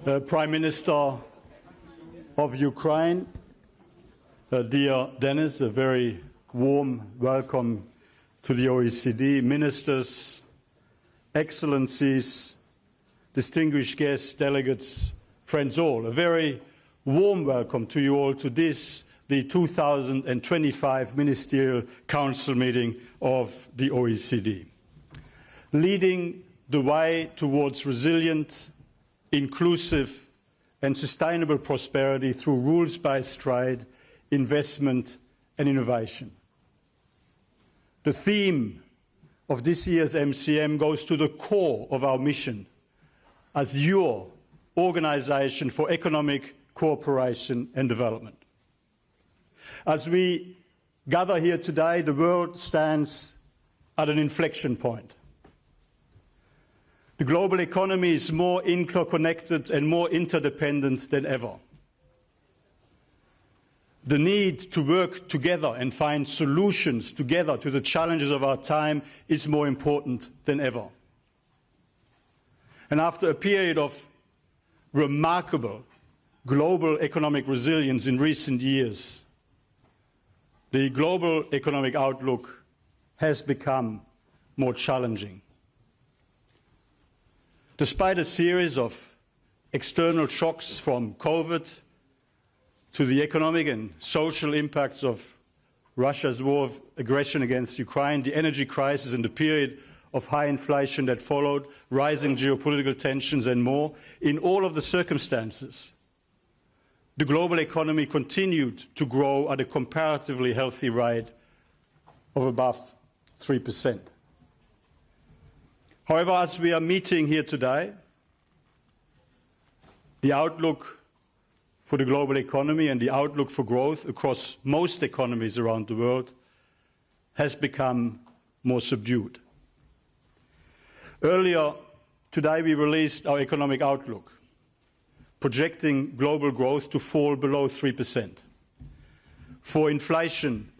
Prime Minister of Ukraine, dear Dennis, a very warm welcome to the OECD, ministers, excellencies, distinguished guests, delegates, friends all. A very warm welcome to you all to this, the 2025 Ministerial Council Meeting of the OECD. Leading the way towards resilient, inclusive and sustainable prosperity through rules-based trade, investment and innovation. The theme of this year's MCM goes to the core of our mission as your organisation for economic cooperation and development. As we gather here today, the world stands at an inflection point. The global economy is more interconnected and more interdependent than ever. The need to work together and find solutions together to the challenges of our time is more important than ever. And after a period of remarkable global economic resilience in recent years, the global economic outlook has become more challenging. Despite a series of external shocks from COVID to the economic and social impacts of Russia's war of aggression against Ukraine, the energy crisis and the period of high inflation that followed, rising geopolitical tensions and more, in all of the circumstances, the global economy continued to grow at a comparatively healthy rate of above 3%. However, as we are meeting here today, the outlook for the global economy and the outlook for growth across most economies around the world has become more subdued. Earlier today, we released our economic outlook, projecting global growth to fall below 3%, for inflation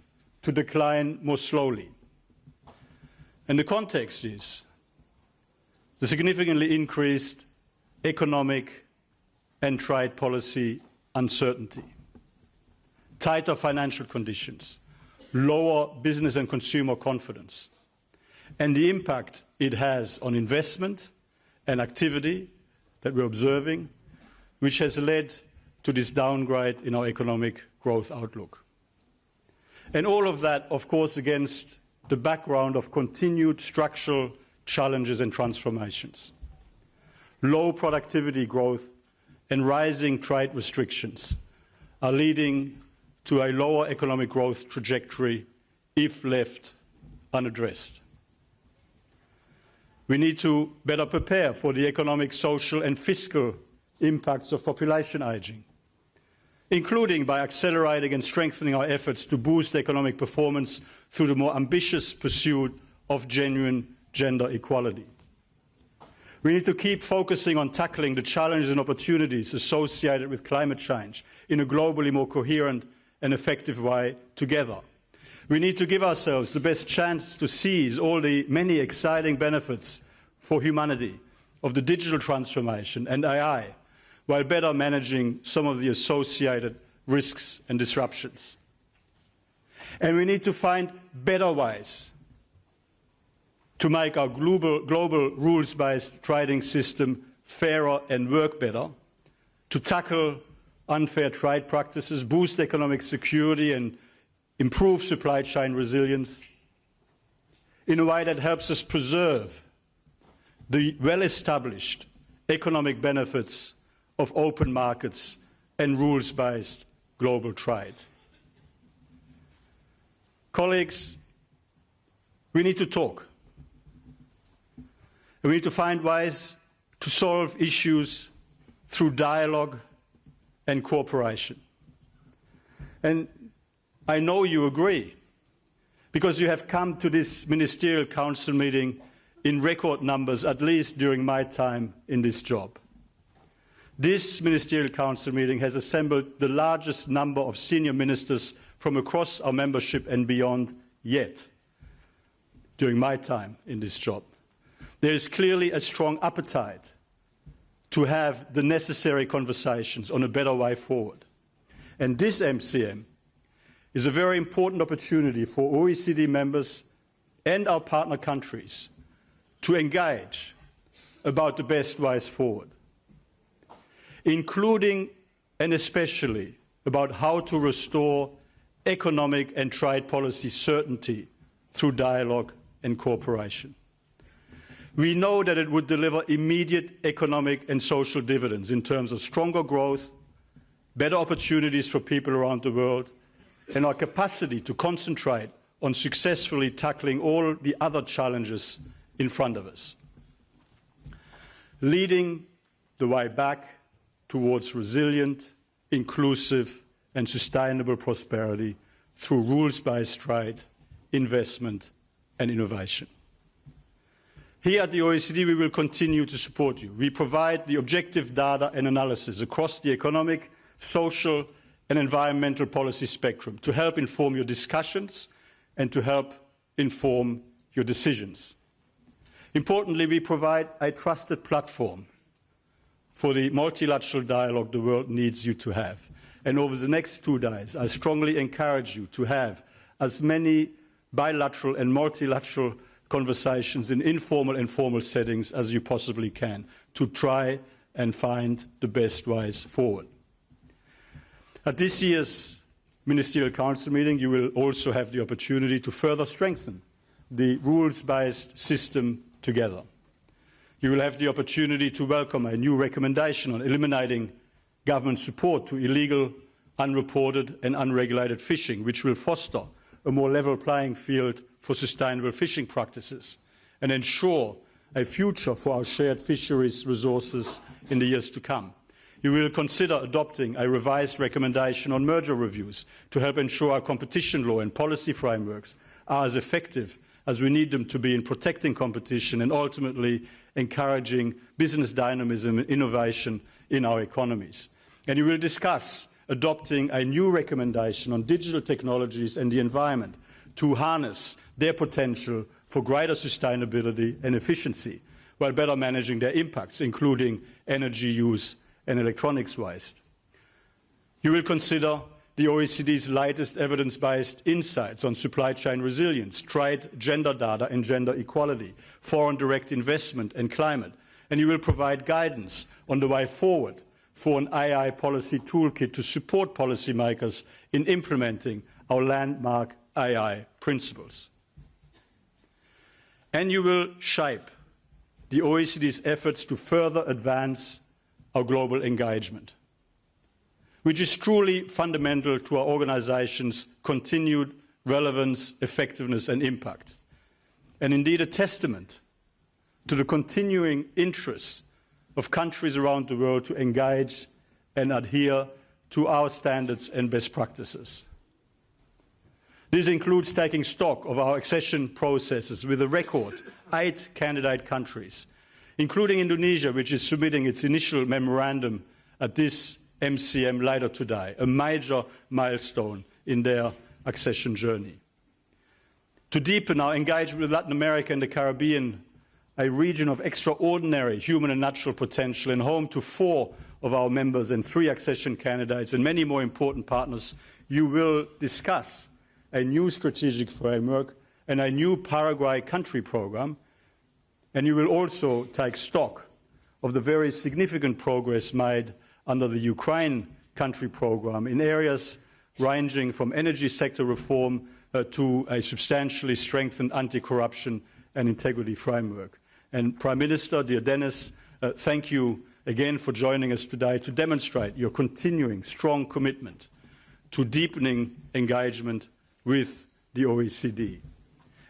to decline more slowly. And the context is the significantly increased economic and trade policy uncertainty, tighter financial conditions, lower business and consumer confidence, and the impact it has on investment and activity that we're observing, which has led to this downgrade in our economic growth outlook. And all of that, of course, against the background of continued structural challenges and transformations. Low productivity growth and rising trade restrictions are leading to a lower economic growth trajectory if left unaddressed. We need to better prepare for the economic, social and fiscal impacts of population ageing, including by accelerating and strengthening our efforts to boost economic performance through the more ambitious pursuit of genuine gender equality. We need to keep focusing on tackling the challenges and opportunities associated with climate change in a globally more coherent and effective way together. We need to give ourselves the best chance to seize all the many exciting benefits for humanity of the digital transformation and AI, while better managing some of the associated risks and disruptions. And we need to find better ways to make our global rules-based trading system fairer and work better, to tackle unfair trade practices, boost economic security and improve supply chain resilience in a way that helps us preserve the well-established economic benefits of open markets and rules-based global trade. Colleagues, we need to talk. We need to find ways to solve issues through dialogue and cooperation. And I know you agree, because you have come to this Ministerial Council meeting in record numbers, at least during my time in this job. This Ministerial Council meeting has assembled the largest number of senior ministers from across our membership and beyond yet during my time in this job. There is clearly a strong appetite to have the necessary conversations on a better way forward. And this MCM is a very important opportunity for OECD members and our partner countries to engage about the best ways forward, including and especially about how to restore economic and trade policy certainty through dialogue and cooperation. We know that it would deliver immediate economic and social dividends in terms of stronger growth, better opportunities for people around the world, and our capacity to concentrate on successfully tackling all the other challenges in front of us, leading the way back towards resilient, inclusive and sustainable prosperity through rules-based trade, investment and innovation. Here at the OECD, we will continue to support you. We provide the objective data and analysis across the economic, social and environmental policy spectrum to help inform your discussions and to help inform your decisions. Importantly, we provide a trusted platform for the multilateral dialogue the world needs you to have. And over the next 2 days, I strongly encourage you to have as many bilateral and multilateral conversations in informal and formal settings as you possibly can to try and find the best ways forward. At this year's Ministerial Council meeting, you will also have the opportunity to further strengthen the rules-based system together. You will have the opportunity to welcome a new recommendation on eliminating government support to illegal, unreported and unregulated fishing, which will foster a more level playing field for sustainable fishing practices and ensure a future for our shared fisheries resources in the years to come. You will consider adopting a revised recommendation on merger reviews to help ensure our competition law and policy frameworks are as effective as we need them to be in protecting competition and ultimately encouraging business dynamism and innovation in our economies. And you will discuss adopting a new recommendation on digital technologies and the environment to harness their potential for greater sustainability and efficiency while better managing their impacts, including energy use and electronics waste. You will consider the OECD's latest evidence-based insights on supply chain resilience, trade, gender data and gender equality, foreign direct investment and climate. And you will provide guidance on the way forward for an AI policy toolkit to support policymakers in implementing our landmark AI principles. And you will shape the OECD's efforts to further advance our global engagement, which is truly fundamental to our organisation's continued relevance, effectiveness and impact, and indeed a testament to the continuing interests of countries around the world to engage and adhere to our standards and best practices. This includes taking stock of our accession processes with a record 8 candidate countries, including Indonesia, which is submitting its initial memorandum at this MCM later today, a major milestone in their accession journey. To deepen our engagement with Latin America and the Caribbean, a region of extraordinary human and natural potential and home to 4 of our members and 3 accession candidates and many more important partners, you will discuss a new strategic framework and a new Paraguay country programme, and you will also take stock of the very significant progress made under the Ukraine country programme in areas ranging from energy sector reform to a substantially strengthened anti-corruption and integrity framework. And Prime Minister, dear Dennis, thank you again for joining us today to demonstrate your continuing strong commitment to deepening engagement with the OECD.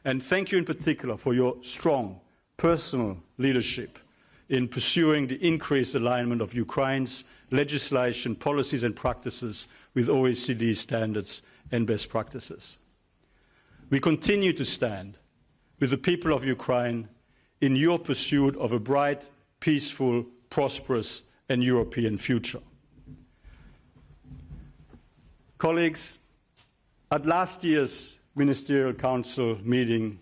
And thank you in particular for your strong personal leadership in pursuing the increased alignment of Ukraine's legislation, policies and practices with OECD standards and best practices. We continue to stand with the people of Ukraine in your pursuit of a bright, peaceful, prosperous and European future. Colleagues, at last year's Ministerial Council meeting,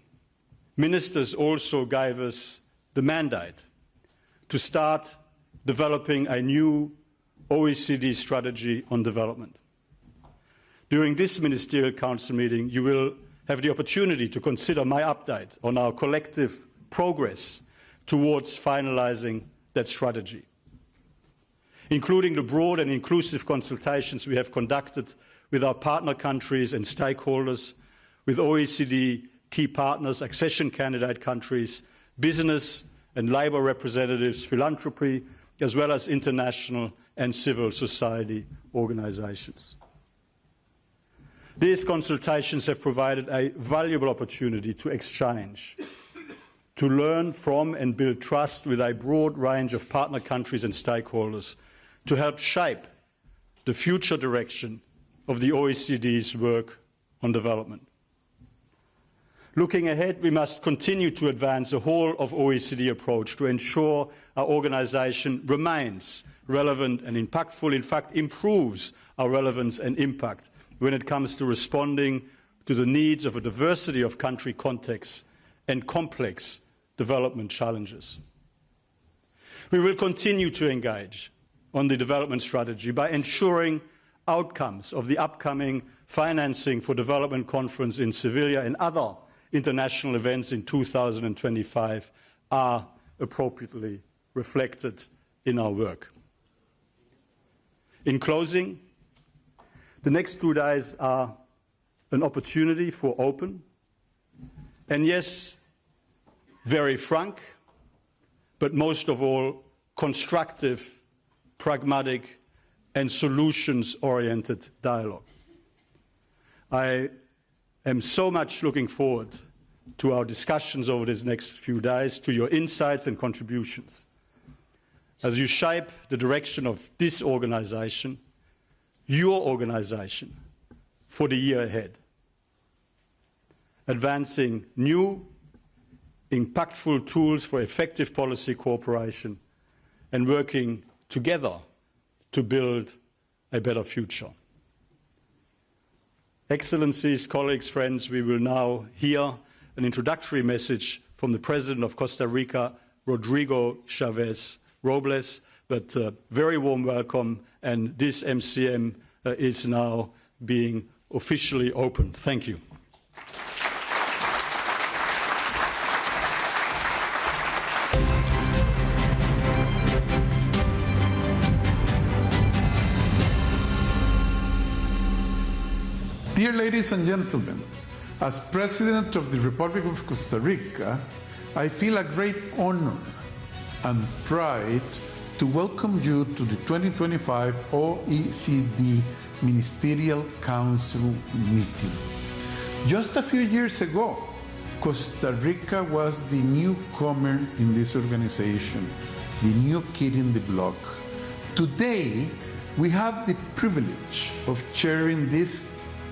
ministers also gave us the mandate to start developing a new OECD strategy on development. During this Ministerial Council meeting, you will have the opportunity to consider my update on our collective progress towards finalising that strategy, including the broad and inclusive consultations we have conducted with our partner countries and stakeholders, with OECD key partners, accession candidate countries, business and labour representatives, philanthropy, as well as international and civil society organisations. These consultations have provided a valuable opportunity to exchange, to learn from and build trust with a broad range of partner countries and stakeholders, to help shape the future direction of the OECD's work on development. Looking ahead, we must continue to advance the whole of OECD approach to ensure our organisation remains relevant and impactful, in fact improves our relevance and impact when it comes to responding to the needs of a diversity of country contexts and complex development challenges. We will continue to engage on the development strategy by ensuring outcomes of the upcoming Financing for Development Conference in Seville and other international events in 2025 are appropriately reflected in our work. In closing, the next 2 days are an opportunity for open and, yes, very frank, but most of all, constructive, pragmatic and solutions-oriented dialogue. I am so much looking forward to our discussions over these next few days, to your insights and contributions, as you shape the direction of this organisation, your organisation, for the year ahead, advancing new, impactful tools for effective policy cooperation and working together to build a better future. Excellencies, colleagues, friends, we will now hear an introductory message from the President of Costa Rica, Rodrigo Chavez Robles, but very warm welcome, and this MCM is now being officially opened. Thank you. Dear ladies and gentlemen, as President of the Republic of Costa Rica, I feel a great honor and pride to welcome you to the 2025 OECD Ministerial Council Meeting. Just a few years ago, Costa Rica was the newcomer in this organization, the new kid in the block. Today, we have the privilege of chairing this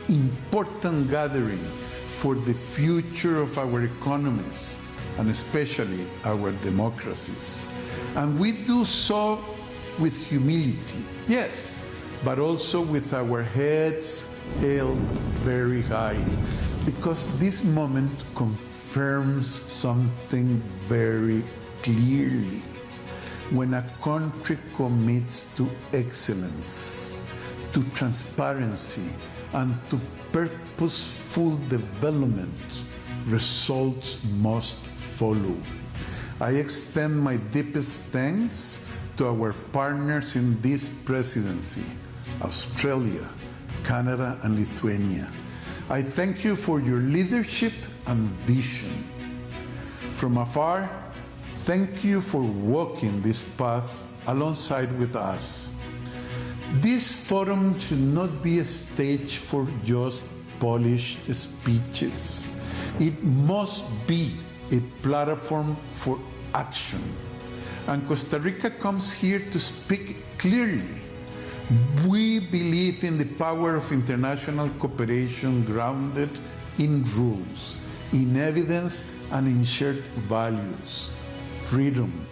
important gathering for the future of our economies and especially our democracies. And we do so with humility, yes, but also with our heads held very high, because this moment confirms something very clearly. When a country commits to excellence, to transparency, and to purposeful development, results must follow. I extend my deepest thanks to our partners in this presidency, Australia, Canada, and Lithuania. I thank you for your leadership and vision. From afar, thank you for walking this path alongside with us. This forum should not be a stage for just polished speeches. It must be a platform for action. And Costa Rica comes here to speak clearly. We believe in the power of international cooperation grounded in rules, in evidence, and in shared values. Freedom,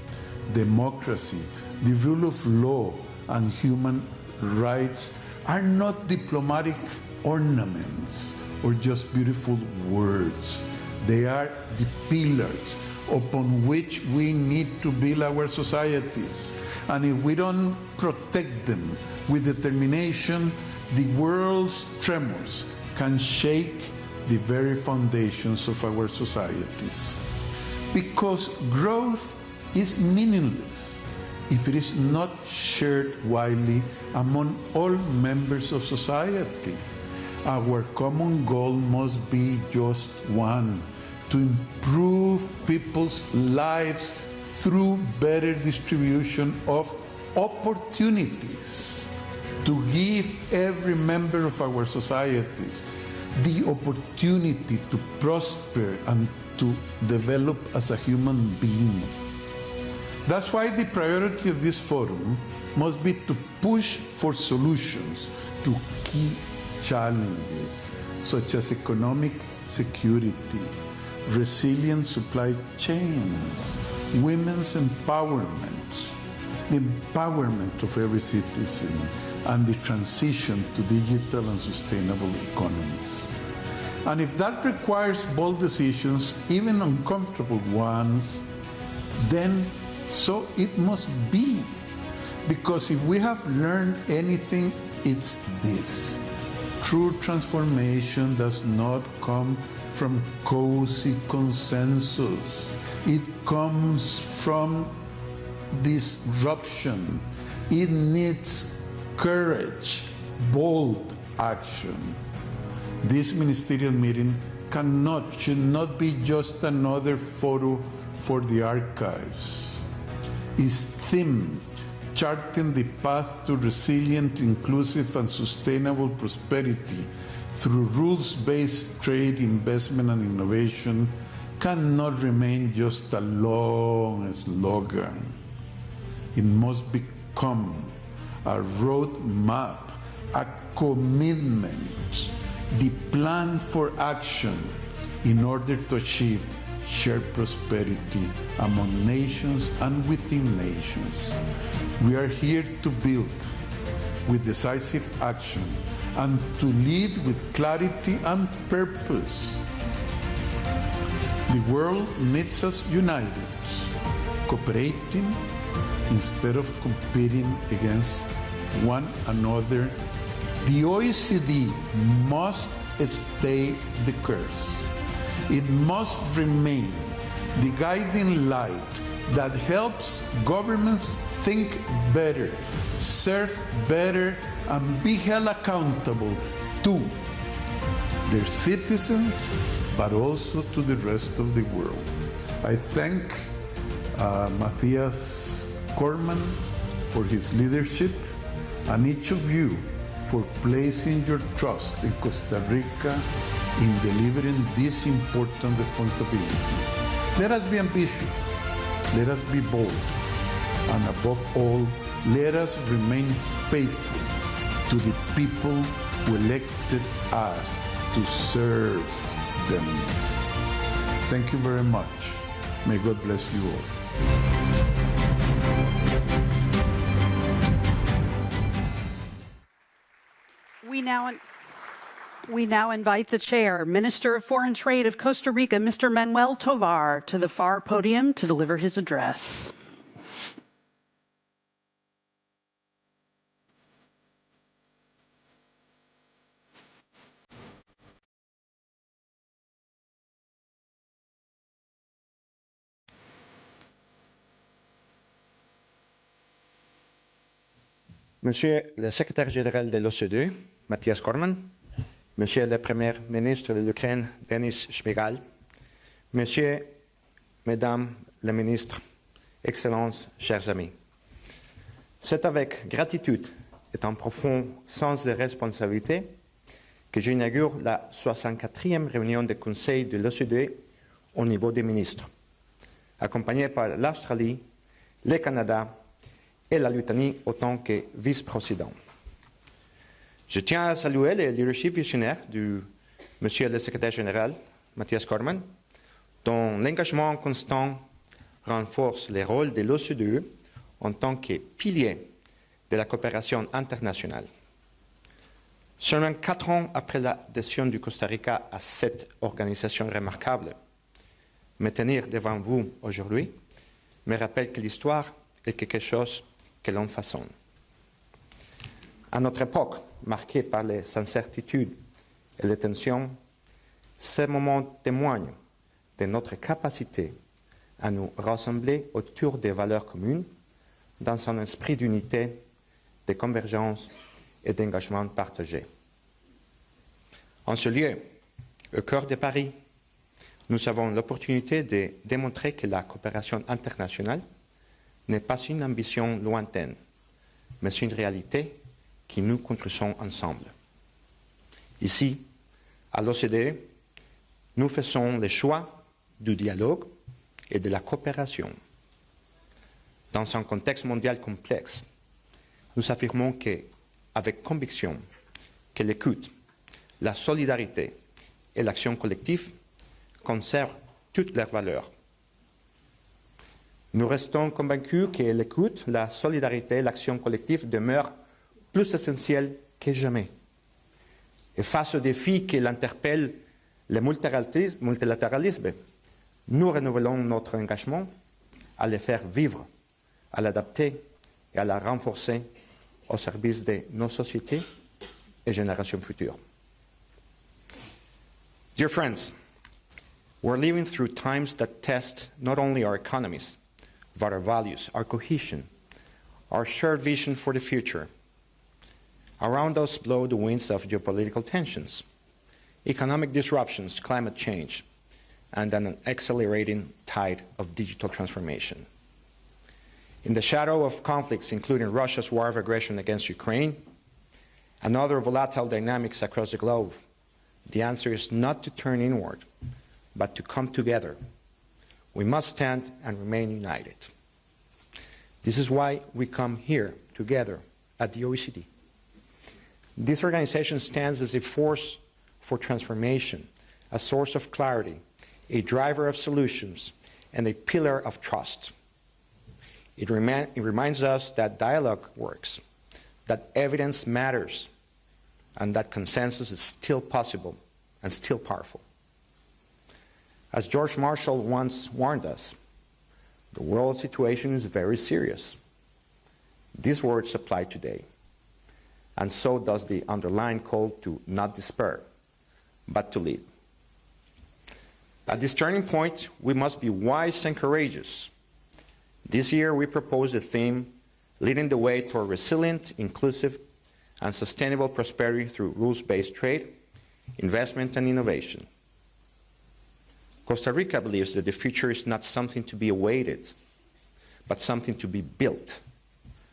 democracy, the rule of law, and human rights are not diplomatic ornaments or just beautiful words. They are the pillars upon which we need to build our societies. And if we don't protect them with determination, the world's tremors can shake the very foundations of our societies. Because growth is meaningless if it is not shared widely among all members of society. Our common goal must be just one: to improve people's lives through better distribution of opportunities, to give every member of our societies the opportunity to prosper and to develop as a human being. That's why the priority of this forum must be to push for solutions to key challenges such as economic security, resilient supply chains, women's empowerment, the empowerment of every citizen, and the transition to digital and sustainable economies. And if that requires bold decisions, even uncomfortable ones, then so it must be. Because if we have learned anything, it's this: true transformation does not come from cozy consensus. It comes from disruption. It needs courage, bold action. This ministerial meeting should not be just another photo for the archives. Its theme, charting the path to resilient, inclusive, and sustainable prosperity through rules-based trade, investment, and innovation, cannot remain just a long slogan. It must become a roadmap, a commitment, the plan for action in order to achieve shared prosperity among nations and within nations. We are here to build with decisive action and to lead with clarity and purpose. The world needs us united, cooperating instead of competing against one another. The OECD must stay the course. It must remain the guiding light that helps governments think better, serve better, and be held accountable to their citizens, but also to the rest of the world. I thank Mathias Cormann for his leadership, and each of you for placing your trust in Costa Rica in delivering this important responsibility. Let us be ambitious, let us be bold, and above all, let us remain faithful to the people who elected us to serve them. Thank you very much. May God bless you all. We now invite the Chair, Minister of Foreign Trade of Costa Rica, Mr. Manuel Tovar, to the far podium to deliver his address. Monsieur le secrétaire général de l'OCDE, Mathias Cormann, Monsieur le Premier ministre de l'Ukraine, Denis Shmyhal, Monsieur, Mesdames les ministres, Excellences, chers amis. C'est avec gratitude et un profond sens de responsabilité que j'inaugure la 64e réunion du Conseil de l'OCDE au niveau des ministres, accompagné par l'Australie, le Canada et la Lituanie en tant que vice-président. Je tiens à saluer le leadership visionnaire du Monsieur le secrétaire général, Mathias Cormann, dont l'engagement constant renforce le rôle de l'OCDE en tant que pilier de la coopération internationale. Seulement 4 ans après l'adhésion du Costa Rica à cette organisation remarquable, me tenir devant vous aujourd'hui me rappelle que l'histoire est quelque chose que l'on façonne. À notre époque, marquée par les incertitudes et les tensions, ces moments témoignent de notre capacité à nous rassembler autour des valeurs communes dans un esprit d'unité, de convergence et d'engagement partagé. En ce lieu, au cœur de Paris, nous avons l'opportunité de démontrer que la coopération internationale n'est pas une ambition lointaine, mais une réalité que nous construisons ensemble. Ici, à l'OCDE, nous faisons le choix du dialogue et de la coopération. Dans un contexte mondial complexe, nous affirmons avec conviction que l'écoute, la solidarité et l'action collective conservent toutes leurs valeurs. Nous restons convaincus que l'écoute, la solidarité et l'action collective demeurent plus essentielles que jamais. Et face aux défis qui l'interpellent, le multilatéralisme, nous renouvelons notre engagement à le faire vivre, à l'adapter et à la renforcer au service de nos sociétés et générations futures. Dear friends, we're living through times that test not only our economies, but our values, our cohesion, our shared vision for the future. Around us blow the winds of geopolitical tensions, economic disruptions, climate change, and an accelerating tide of digital transformation. In the shadow of conflicts, including Russia's war of aggression against Ukraine and other volatile dynamics across the globe, the answer is not to turn inward, but to come together. We must stand and remain united. This is why we come here together at the OECD. This organization stands as a force for transformation, a source of clarity, a driver of solutions, and a pillar of trust. It reminds us that dialogue works, that evidence matters, and that consensus is still possible and still powerful. As George Marshall once warned us, the world situation is very serious. These words apply today, and so does the underlying call to not despair, but to lead. At this turning point, we must be wise and courageous. This year, we propose the theme, leading the way toward resilient, inclusive, and sustainable prosperity through rules-based trade, investment, and innovation. Costa Rica believes that the future is not something to be awaited, but something to be built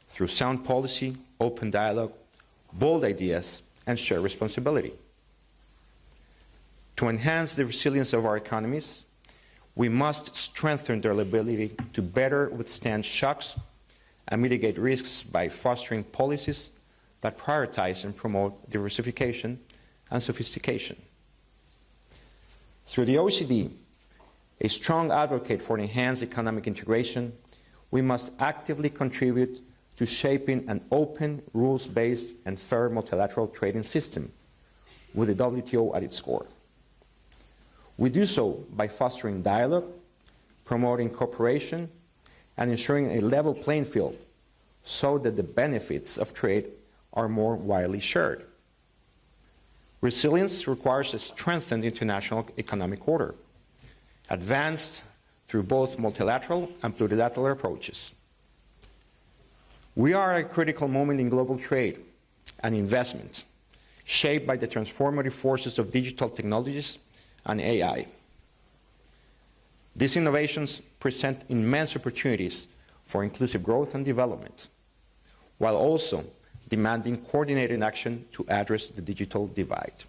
through sound policy, open dialogue, bold ideas, and shared responsibility. To enhance the resilience of our economies, we must strengthen their ability to better withstand shocks and mitigate risks by fostering policies that prioritize and promote diversification and sophistication. Through the OECD, a strong advocate for enhanced economic integration, we must actively contribute to shaping an open, rules-based, and fair multilateral trading system with the WTO at its core. We do so by fostering dialogue, promoting cooperation, and ensuring a level playing field so that the benefits of trade are more widely shared. Resilience requires a strengthened international economic order, advanced through both multilateral and plurilateral approaches. We are at a critical moment in global trade and investment, shaped by the transformative forces of digital technologies and AI. These innovations present immense opportunities for inclusive growth and development, while also demanding coordinated action to address the digital divide.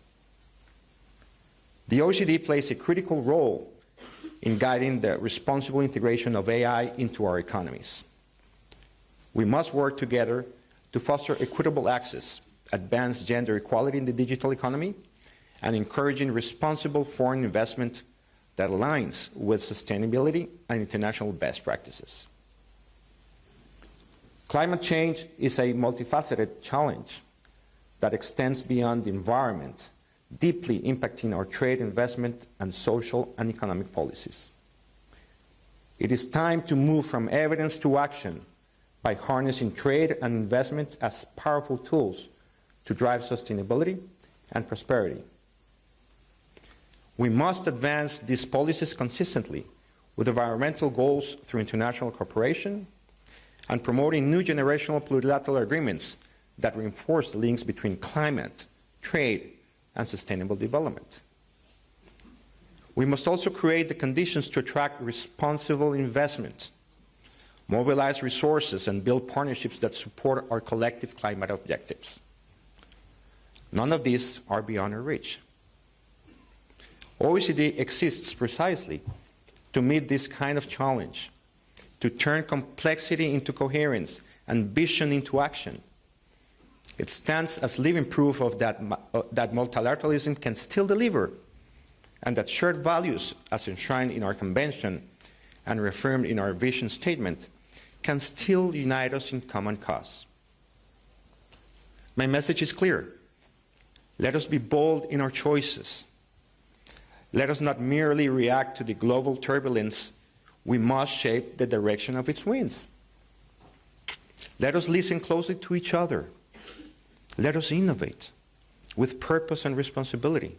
The OECD plays a critical role in guiding the responsible integration of AI into our economies. We must work together to foster equitable access, advance gender equality in the digital economy, and encouraging responsible foreign investment that aligns with sustainability and international best practices. Climate change is a multifaceted challenge that extends beyond the environment, deeply impacting our trade, investment, and social and economic policies. It is time to move from evidence to action by harnessing trade and investment as powerful tools to drive sustainability and prosperity. We must advance these policies consistently with environmental goals through international cooperation and promoting new generational plurilateral agreements that reinforce the links between climate, trade, and sustainable development. We must also create the conditions to attract responsible investment, mobilize resources, and build partnerships that support our collective climate objectives. None of these are beyond our reach. OECD exists precisely to meet this kind of challenge, to turn complexity into coherence and vision into action. It stands as living proof of that multilateralism can still deliver, and that shared values, as enshrined in our convention and reaffirmed in our vision statement, can still unite us in common cause. My message is clear. Let us be bold in our choices. Let us not merely react to the global turbulence. We must shape the direction of its winds. Let us listen closely to each other. Let us innovate with purpose and responsibility.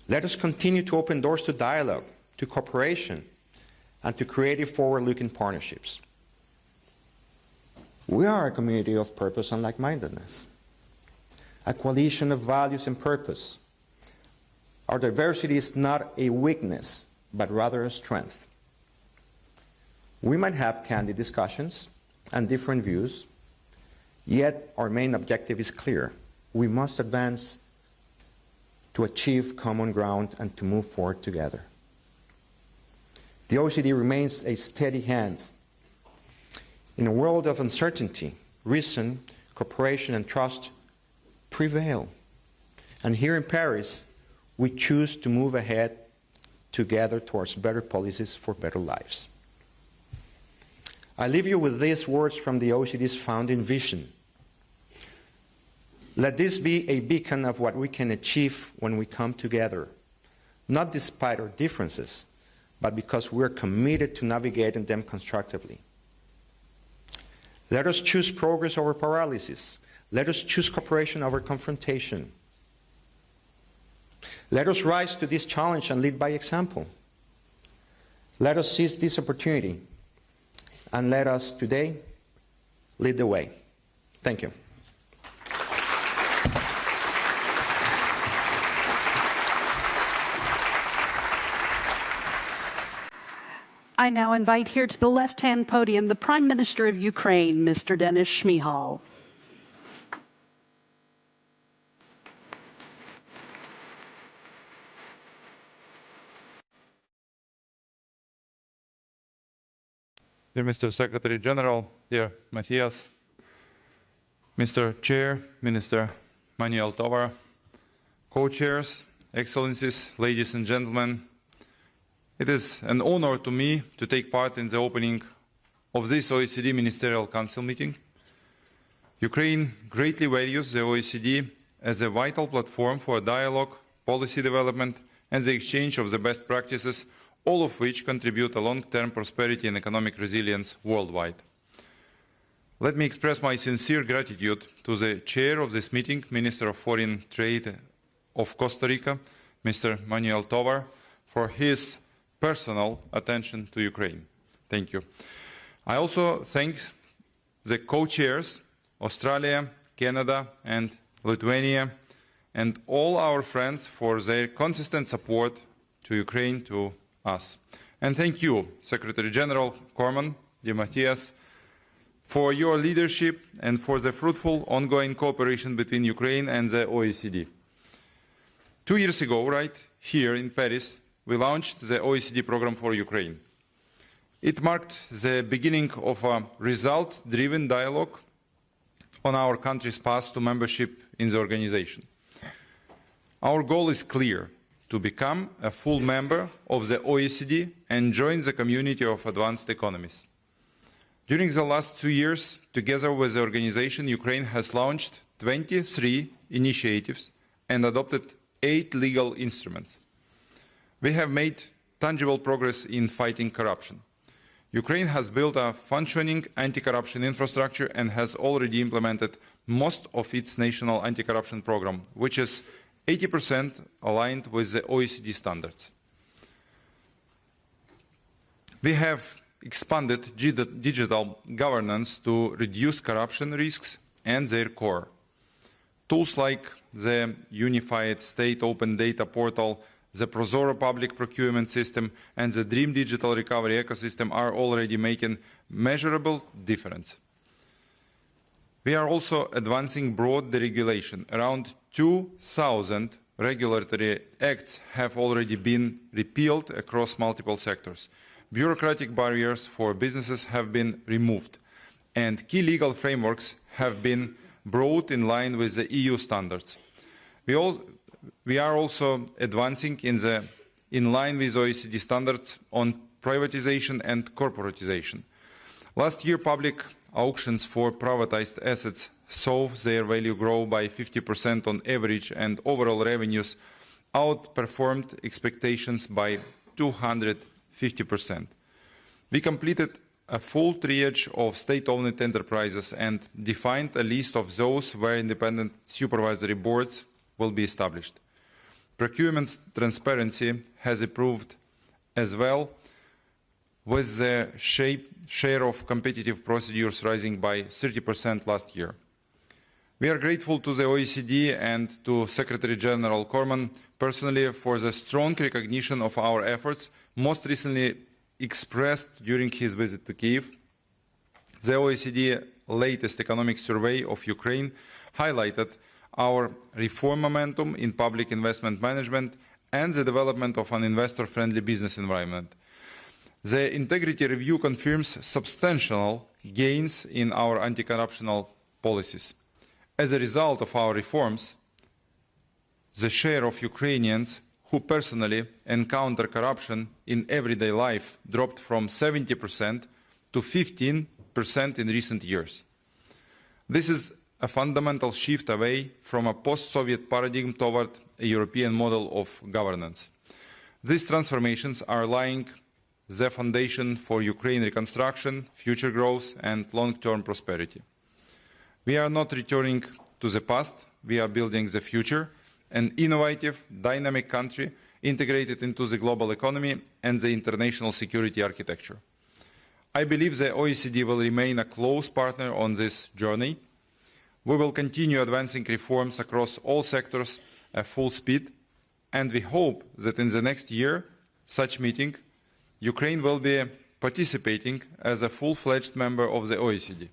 Let us continue to open doors to dialogue, to cooperation, and to creative forward-looking partnerships. We are a community of purpose and like-mindedness, a coalition of values and purpose. Our diversity is not a weakness, but rather a strength. We might have candid discussions and different views, yet our main objective is clear. We must advance to achieve common ground and to move forward together. The OECD remains a steady hand. In a world of uncertainty, reason, cooperation, and trust prevail. And here in Paris, we choose to move ahead together towards better policies for better lives. I leave you with these words from the OECD's founding vision. Let this be a beacon of what we can achieve when we come together, not despite our differences, but because we're committed to navigating them constructively. Let us choose progress over paralysis. Let us choose cooperation over confrontation. Let us rise to this challenge and lead by example. Let us seize this opportunity, and let us today lead the way. Thank you. I now invite here to the left-hand podium the Prime Minister of Ukraine, Mr. Denis Shmyhal. Dear Mr. Secretary General, dear Mathias, Mr. Chair, Minister Manuel Tovar, co-chairs, excellencies, ladies and gentlemen, it is an honor to me to take part in the opening of this OECD Ministerial Council meeting. Ukraine greatly values the OECD as a vital platform for dialogue, policy development, and the exchange of the best practices, all of which contribute to long-term prosperity and economic resilience worldwide. Let me express my sincere gratitude to the chair of this meeting, Minister of Foreign Trade of Costa Rica, Mr. Manuel Tovar, for his personal attention to Ukraine. Thank you. I also thank the co-chairs, Australia, Canada, and Lithuania, and all our friends for their consistent support to Ukraine, to us. And thank you, Secretary General Cormann, dear Mathias, for your leadership and for the fruitful ongoing cooperation between Ukraine and the OECD. 2 years ago, right here in Paris, we launched the OECD program for Ukraine. It marked the beginning of a result-driven dialogue on our country's path to membership in the organization. Our goal is clear: to become a full member of the OECD and join the community of advanced economies. During the last 2 years, together with the organization, Ukraine has launched 23 initiatives and adopted 8 legal instruments. We have made tangible progress in fighting corruption. Ukraine has built a functioning anti-corruption infrastructure and has already implemented most of its national anti-corruption program, which is 80% aligned with the OECD standards. We have expanded digital governance to reduce corruption risks and their core. Tools like the Unified State Open Data Portal, the Prozoro public procurement system, and the Dream Digital Recovery ecosystem are already making measurable difference. We are also advancing broad deregulation. Around 2,000 regulatory acts have already been repealed across multiple sectors. Bureaucratic barriers for businesses have been removed, and key legal frameworks have been brought in line with the EU standards. We are also advancing in line with OECD standards on privatization and corporatization. Last year, public auctions for privatized assets saw their value grow by 50% on average, and overall revenues outperformed expectations by 250%. We completed a full triage of state-owned enterprises and defined a list of those where independent supervisory boards will be established. Procurement transparency has improved as well, with the share of competitive procedures rising by 30% last year. We are grateful to the OECD and to Secretary General Cormann personally for the strong recognition of our efforts, most recently expressed during his visit to Kyiv. The OECD latest economic survey of Ukraine highlighted our reform momentum in public investment management and the development of an investor-friendly business environment. The integrity review confirms substantial gains in our anti-corruption policies. As a result of our reforms, the share of Ukrainians who personally encounter corruption in everyday life dropped from 70% to 15% in recent years. This is a fundamental shift away from a post-Soviet paradigm toward a European model of governance. These transformations are laying the foundation for Ukraine reconstruction, future growth, and long-term prosperity. We are not returning to the past, we are building the future, an innovative, dynamic country integrated into the global economy and the international security architecture. I believe the OECD will remain a close partner on this journey. We will continue advancing reforms across all sectors at full speed, and we hope that in the next year, such meeting, Ukraine will be participating as a full-fledged member of the OECD.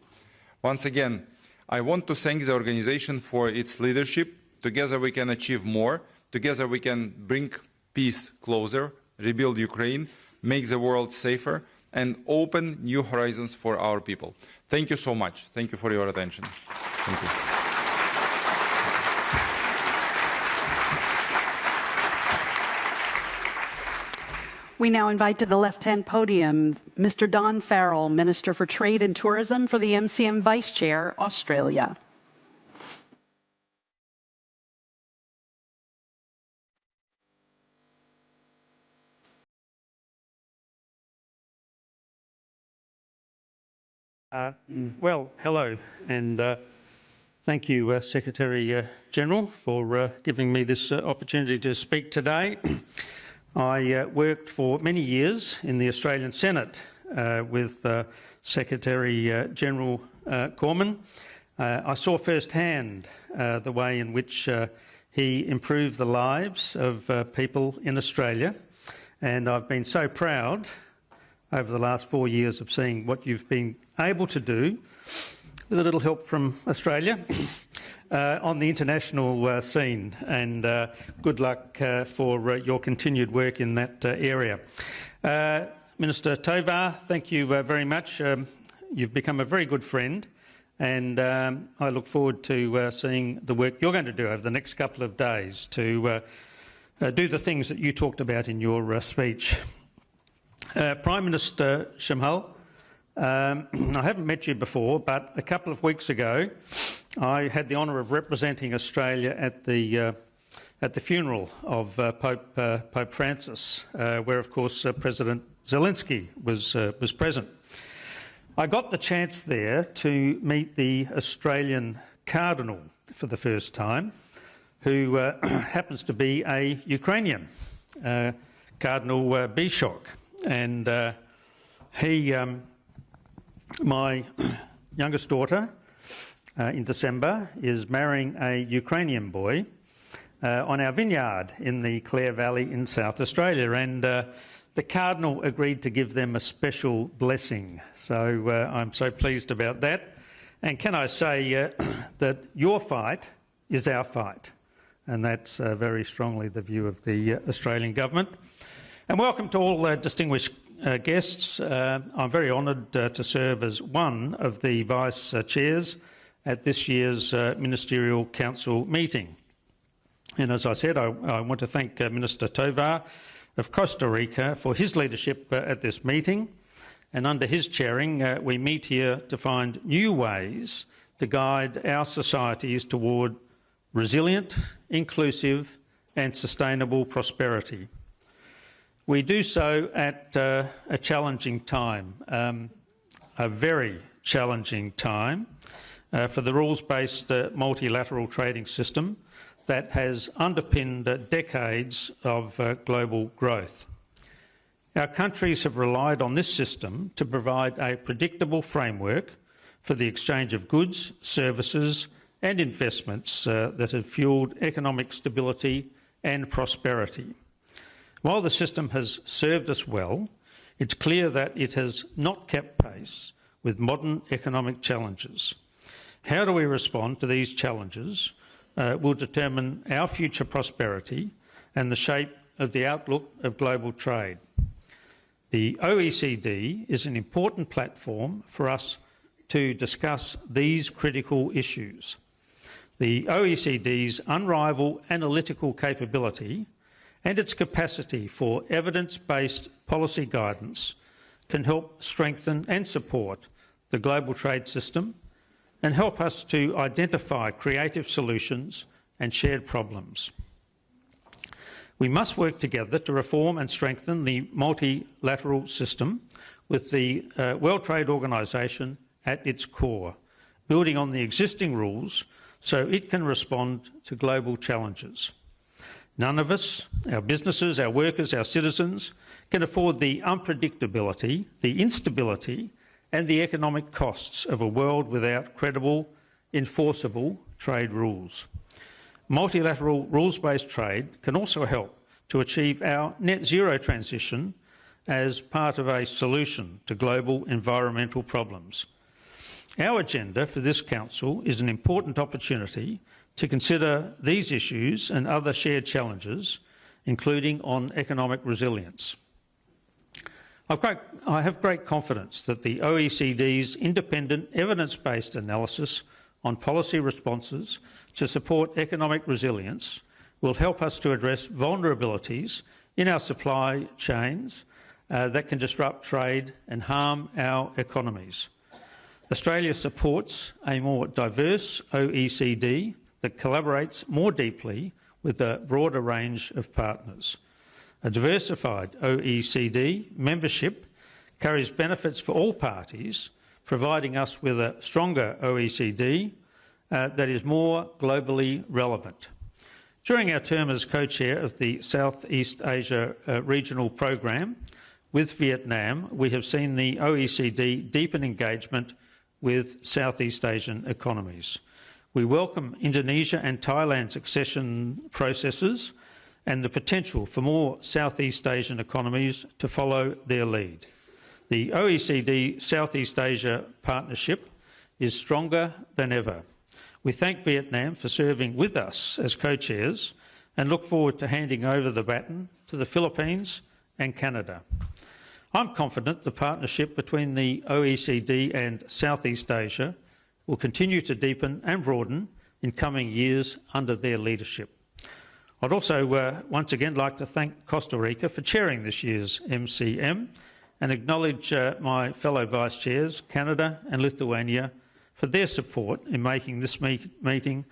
Once again, I want to thank the organization for its leadership. Together we can achieve more. Together we can bring peace closer, rebuild Ukraine, make the world safer, and open new horizons for our people. Thank you so much. Thank you for your attention. Thank you. We now invite to the left-hand podium Mr. Don Farrell, Minister for Trade and Tourism for the MCM Vice Chair, Australia. Well, hello, and thank you, Secretary General, for giving me this opportunity to speak today. I worked for many years in the Australian Senate with Secretary General Cormann. I saw firsthand the way in which he improved the lives of people in Australia, and I've been so proud over the last 4 years of seeing what you've been able to do, with a little help from Australia, on the international scene, and good luck for your continued work in that area. Minister Tovar, thank you very much. You've become a very good friend, and I look forward to seeing the work you're going to do over the next couple of days to do the things that you talked about in your speech. Prime Minister Shimhal, I haven't met you before, but a couple of weeks ago I had the honour of representing Australia at the at the funeral of Pope Francis, where, of course, President Zelensky was present. I got the chance there to meet the Australian Cardinal for the first time, who happens to be a Ukrainian, Cardinal Bishok. And my youngest daughter, in December, is marrying a Ukrainian boy on our vineyard in the Clare Valley in South Australia. And the Cardinal agreed to give them a special blessing. So I'm so pleased about that. And can I say that your fight is our fight? And that's very strongly the view of the Australian government. And welcome to all distinguished guests. I'm very honoured to serve as one of the vice chairs at this year's Ministerial Council Meeting. And as I said, I want to thank Minister Tovar of Costa Rica for his leadership at this meeting. And under his chairing, we meet here to find new ways to guide our societies toward resilient, inclusive and sustainable prosperity. We do so at a challenging time, a very challenging time for the rules-based multilateral trading system that has underpinned decades of global growth. Our countries have relied on this system to provide a predictable framework for the exchange of goods, services and investments that have fuelled economic stability and prosperity. While the system has served us well, it's clear that it has not kept pace with modern economic challenges. How do we respond to these challenges will determine our future prosperity and the shape of the outlook of global trade. The OECD is an important platform for us to discuss these critical issues. The OECD's unrivaled analytical capability and its capacity for evidence-based policy guidance can help strengthen and support the global trade system and help us to identify creative solutions and shared problems. We must work together to reform and strengthen the multilateral system with the World Trade Organization at its core, building on the existing rules so it can respond to global challenges. None of us, our businesses, our workers, our citizens, can afford the unpredictability, the instability and the economic costs of a world without credible, enforceable trade rules. Multilateral rules-based trade can also help to achieve our net zero transition as part of a solution to global environmental problems. Our agenda for this Council is an important opportunity to consider these issues and other shared challenges, including on economic resilience. I have great confidence that the OECD's independent evidence-based analysis on policy responses to support economic resilience will help us to address vulnerabilities in our supply chains that can disrupt trade and harm our economies. Australia supports a more diverse OECD that collaborates more deeply with a broader range of partners. A diversified OECD membership carries benefits for all parties, providing us with a stronger OECD that is more globally relevant. During our term as co-chair of the Southeast Asia Regional Programme with Vietnam, we have seen the OECD deepen engagement with Southeast Asian economies. We welcome Indonesia and Thailand's accession processes and the potential for more Southeast Asian economies to follow their lead. The OECD Southeast Asia Partnership is stronger than ever. We thank Vietnam for serving with us as co-chairs and look forward to handing over the baton to the Philippines and Canada. I'm confident the partnership between the OECD and Southeast Asia will continue to deepen and broaden in coming years under their leadership. I'd also once again like to thank Costa Rica for chairing this year's MCM and acknowledge my fellow Vice Chairs, Canada and Lithuania, for their support in making this meeting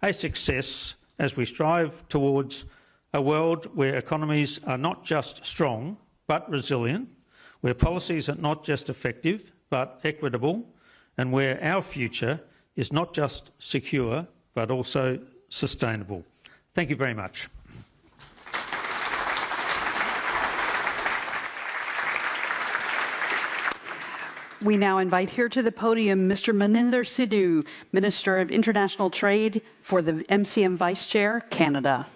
a success as we strive towards a world where economies are not just strong but resilient, where policies are not just effective but equitable, and where our future is not just secure but also sustainable. Thank you very much. We now invite here to the podium Mr. Maninder Sidhu, Minister of International Trade for the MCM Vice Chair, Canada.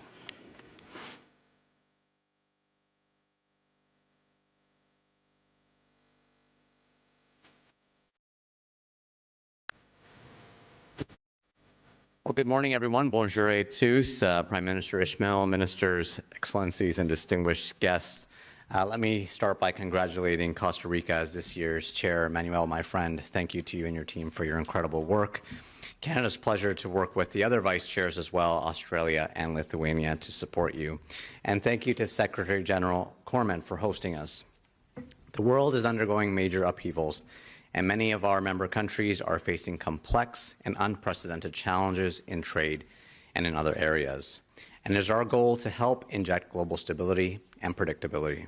Well, good morning, everyone. Bonjour et tous. Prime Minister Ismail, Ministers, Excellencies, and distinguished guests. Let me start by congratulating Costa Rica as this year's chair. Manuel, my friend, thank you to you and your team for your incredible work. Canada's pleasure to work with the other vice chairs as well, Australia and Lithuania, to support you. And thank you to Secretary General Cormann for hosting us. The world is undergoing major upheavals, and many of our member countries are facing complex and unprecedented challenges in trade and in other areas. And it is our goal to help inject global stability and predictability.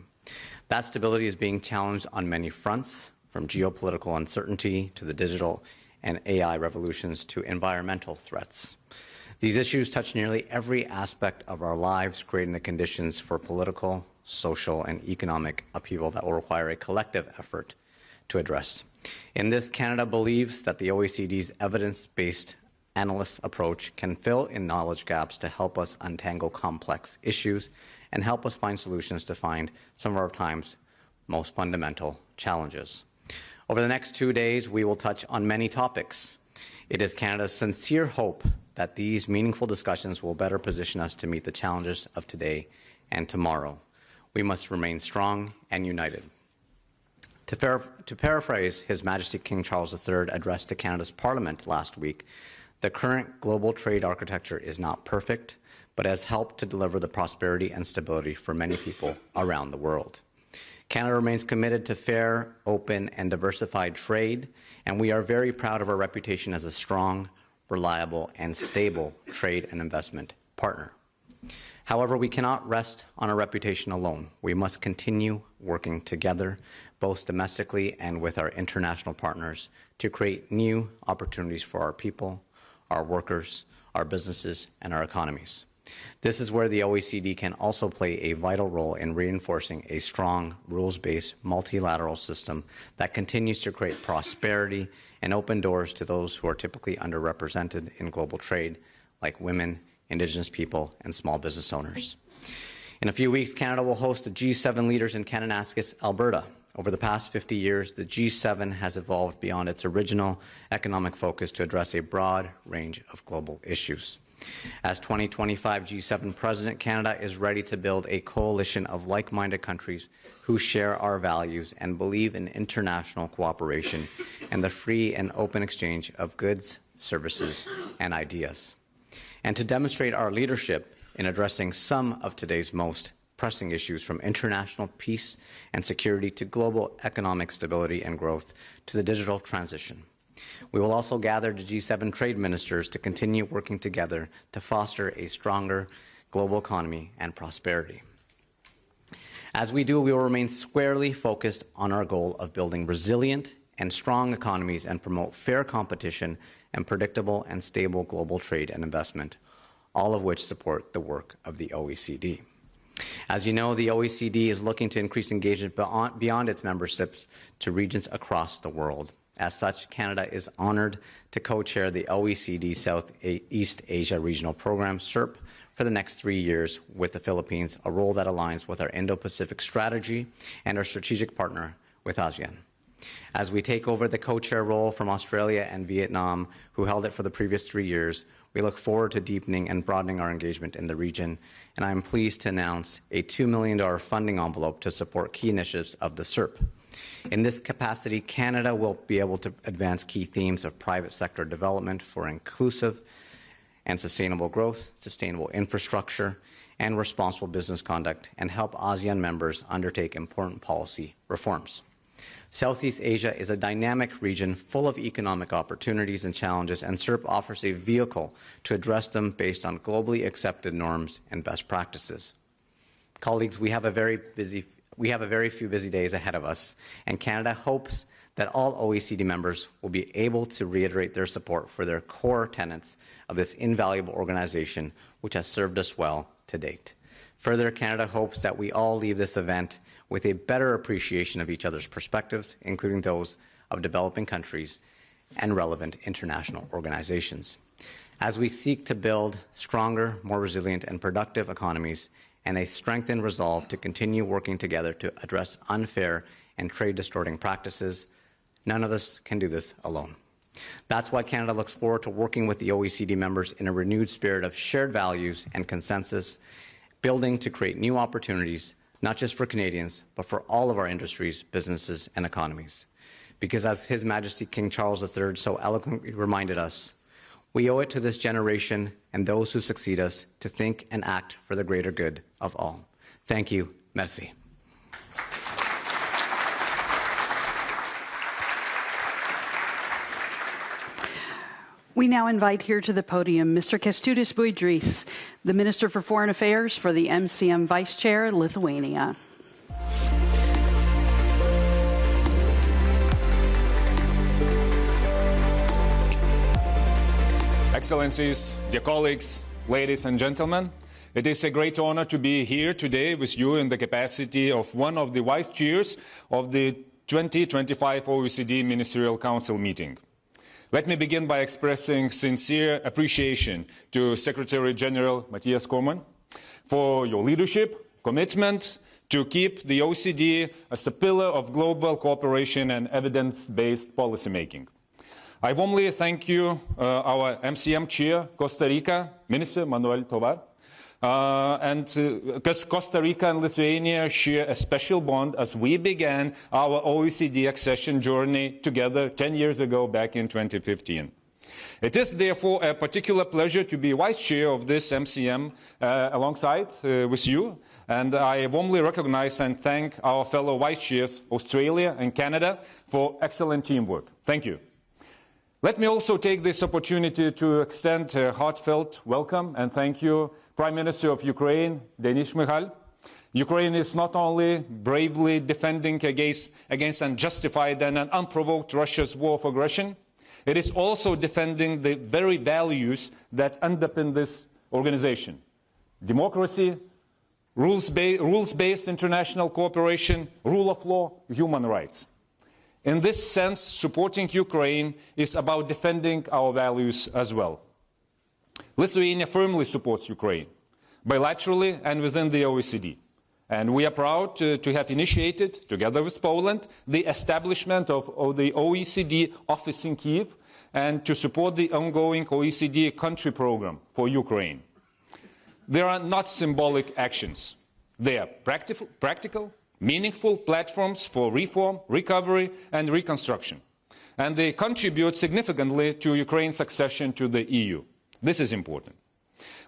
That stability is being challenged on many fronts, from geopolitical uncertainty to the digital and AI revolutions to environmental threats. These issues touch nearly every aspect of our lives, creating the conditions for political, social, and economic upheaval that will require a collective effort to address. In this, Canada believes that the OECD's evidence-based analyst approach can fill in knowledge gaps to help us untangle complex issues and help us find solutions to find some of our time's most fundamental challenges. Over the next 2 days, we will touch on many topics. It is Canada's sincere hope that these meaningful discussions will better position us to meet the challenges of today and tomorrow. We must remain strong and united. To paraphrase His Majesty King Charles III addressed to Canada's Parliament last week, the current global trade architecture is not perfect, but has helped to deliver the prosperity and stability for many people around the world. Canada remains committed to fair, open, and diversified trade, and we are very proud of our reputation as a strong, reliable, and stable trade and investment partner. However, we cannot rest on our reputation alone. We must continue working together, both domestically and with our international partners, to create new opportunities for our people, our workers, our businesses, and our economies. This is where the OECD can also play a vital role in reinforcing a strong, rules-based, multilateral system that continues to create prosperity and open doors to those who are typically underrepresented in global trade, like women, Indigenous people, and small business owners. In a few weeks, Canada will host the G7 leaders in Kananaskis, Alberta. Over the past 50 years, the G7 has evolved beyond its original economic focus to address a broad range of global issues. As 2025 G7 President, Canada is ready to build a coalition of like-minded countries who share our values and believe in international cooperation and the free and open exchange of goods, services, and ideas. And to demonstrate our leadership in addressing some of today's most pressing issues, from international peace and security to global economic stability and growth to the digital transition. We will also gather the G7 trade ministers to continue working together to foster a stronger global economy and prosperity. As we do, we will remain squarely focused on our goal of building resilient and strong economies and promote fair competition and predictable and stable global trade and investment, all of which support the work of the OECD. As you know, the OECD is looking to increase engagement beyond its memberships to regions across the world. As such, Canada is honoured to co-chair the OECD Southeast Asia Regional Program, SERP, for the next 3 years with the Philippines, a role that aligns with our Indo-Pacific strategy and our strategic partner with ASEAN. As we take over the co-chair role from Australia and Vietnam, who held it for the previous 3 years, we look forward to deepening and broadening our engagement in the region, and I am pleased to announce a $2 million funding envelope to support key initiatives of the SERP. In this capacity, Canada will be able to advance key themes of private sector development for inclusive and sustainable growth, sustainable infrastructure, and responsible business conduct, and help ASEAN members undertake important policy reforms. Southeast Asia is a dynamic region full of economic opportunities and challenges, and CERP offers a vehicle to address them based on globally accepted norms and best practices. Colleagues, we have a very few busy days ahead of us, and Canada hopes that all OECD members will be able to reiterate their support for their core tenets of this invaluable organization, which has served us well to date. Further, Canada hopes that we all leave this event with a better appreciation of each other's perspectives, including those of developing countries and relevant international organizations, as we seek to build stronger, more resilient and productive economies and a strengthened resolve to continue working together to address unfair and trade-distorting practices. None of us can do this alone. That's why Canada looks forward to working with the OECD members in a renewed spirit of shared values and consensus, building to create new opportunities, not just for Canadians, but for all of our industries, businesses, and economies. Because as His Majesty King Charles III so eloquently reminded us, we owe it to this generation and those who succeed us to think and act for the greater good of all. Thank you. Merci. We now invite here to the podium Mr. Kęstutis Budrys, the Minister for Foreign Affairs for the MCM Vice Chair, Lithuania. Excellencies, dear colleagues, ladies and gentlemen, it is a great honor to be here today with you in the capacity of one of the Vice Chairs of the 2025 OECD Ministerial Council Meeting. Let me begin by expressing sincere appreciation to Secretary General Mathias Cormann for your leadership, commitment to keep the OECD as a pillar of global cooperation and evidence-based policymaking. I warmly thank you, our MCM Chair, Costa Rica, Minister Manuel Tovar, because Costa Rica and Lithuania share a special bond as we began our OECD accession journey together 10 years ago, back in 2015. It is therefore a particular pleasure to be Vice Chair of this MCM alongside with you, and I warmly recognize and thank our fellow Vice Chairs, Australia and Canada, for excellent teamwork. Thank you. Let me also take this opportunity to extend a heartfelt welcome and thank you, Prime Minister of Ukraine, Denis Shmyhal. Ukraine is not only bravely defending against unjustified and unprovoked Russia's war of aggression, it is also defending the very values that underpin this organization: democracy, rules-based international cooperation, rule of law, human rights. In this sense, supporting Ukraine is about defending our values as well. Lithuania firmly supports Ukraine, bilaterally and within the OECD. And we are proud to have initiated, together with Poland, the establishment of the OECD office in Kyiv and to support the ongoing OECD country program for Ukraine. They are not symbolic actions. They are practical, meaningful platforms for reform, recovery and reconstruction. And they contribute significantly to Ukraine's accession to the EU. This is important.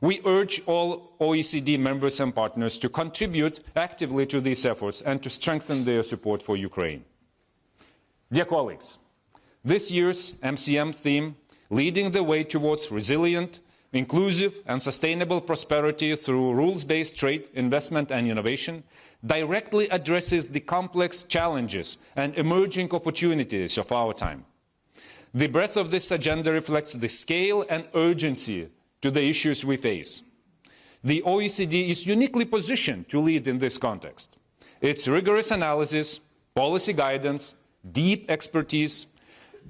We urge all OECD members and partners to contribute actively to these efforts and to strengthen their support for Ukraine. Dear colleagues, this year's MCM theme, leading the way towards resilient, inclusive and sustainable prosperity through rules-based trade, investment and innovation, directly addresses the complex challenges and emerging opportunities of our time. The breadth of this agenda reflects the scale and urgency to the issues we face. The OECD is uniquely positioned to lead in this context. Its rigorous analysis, policy guidance, deep expertise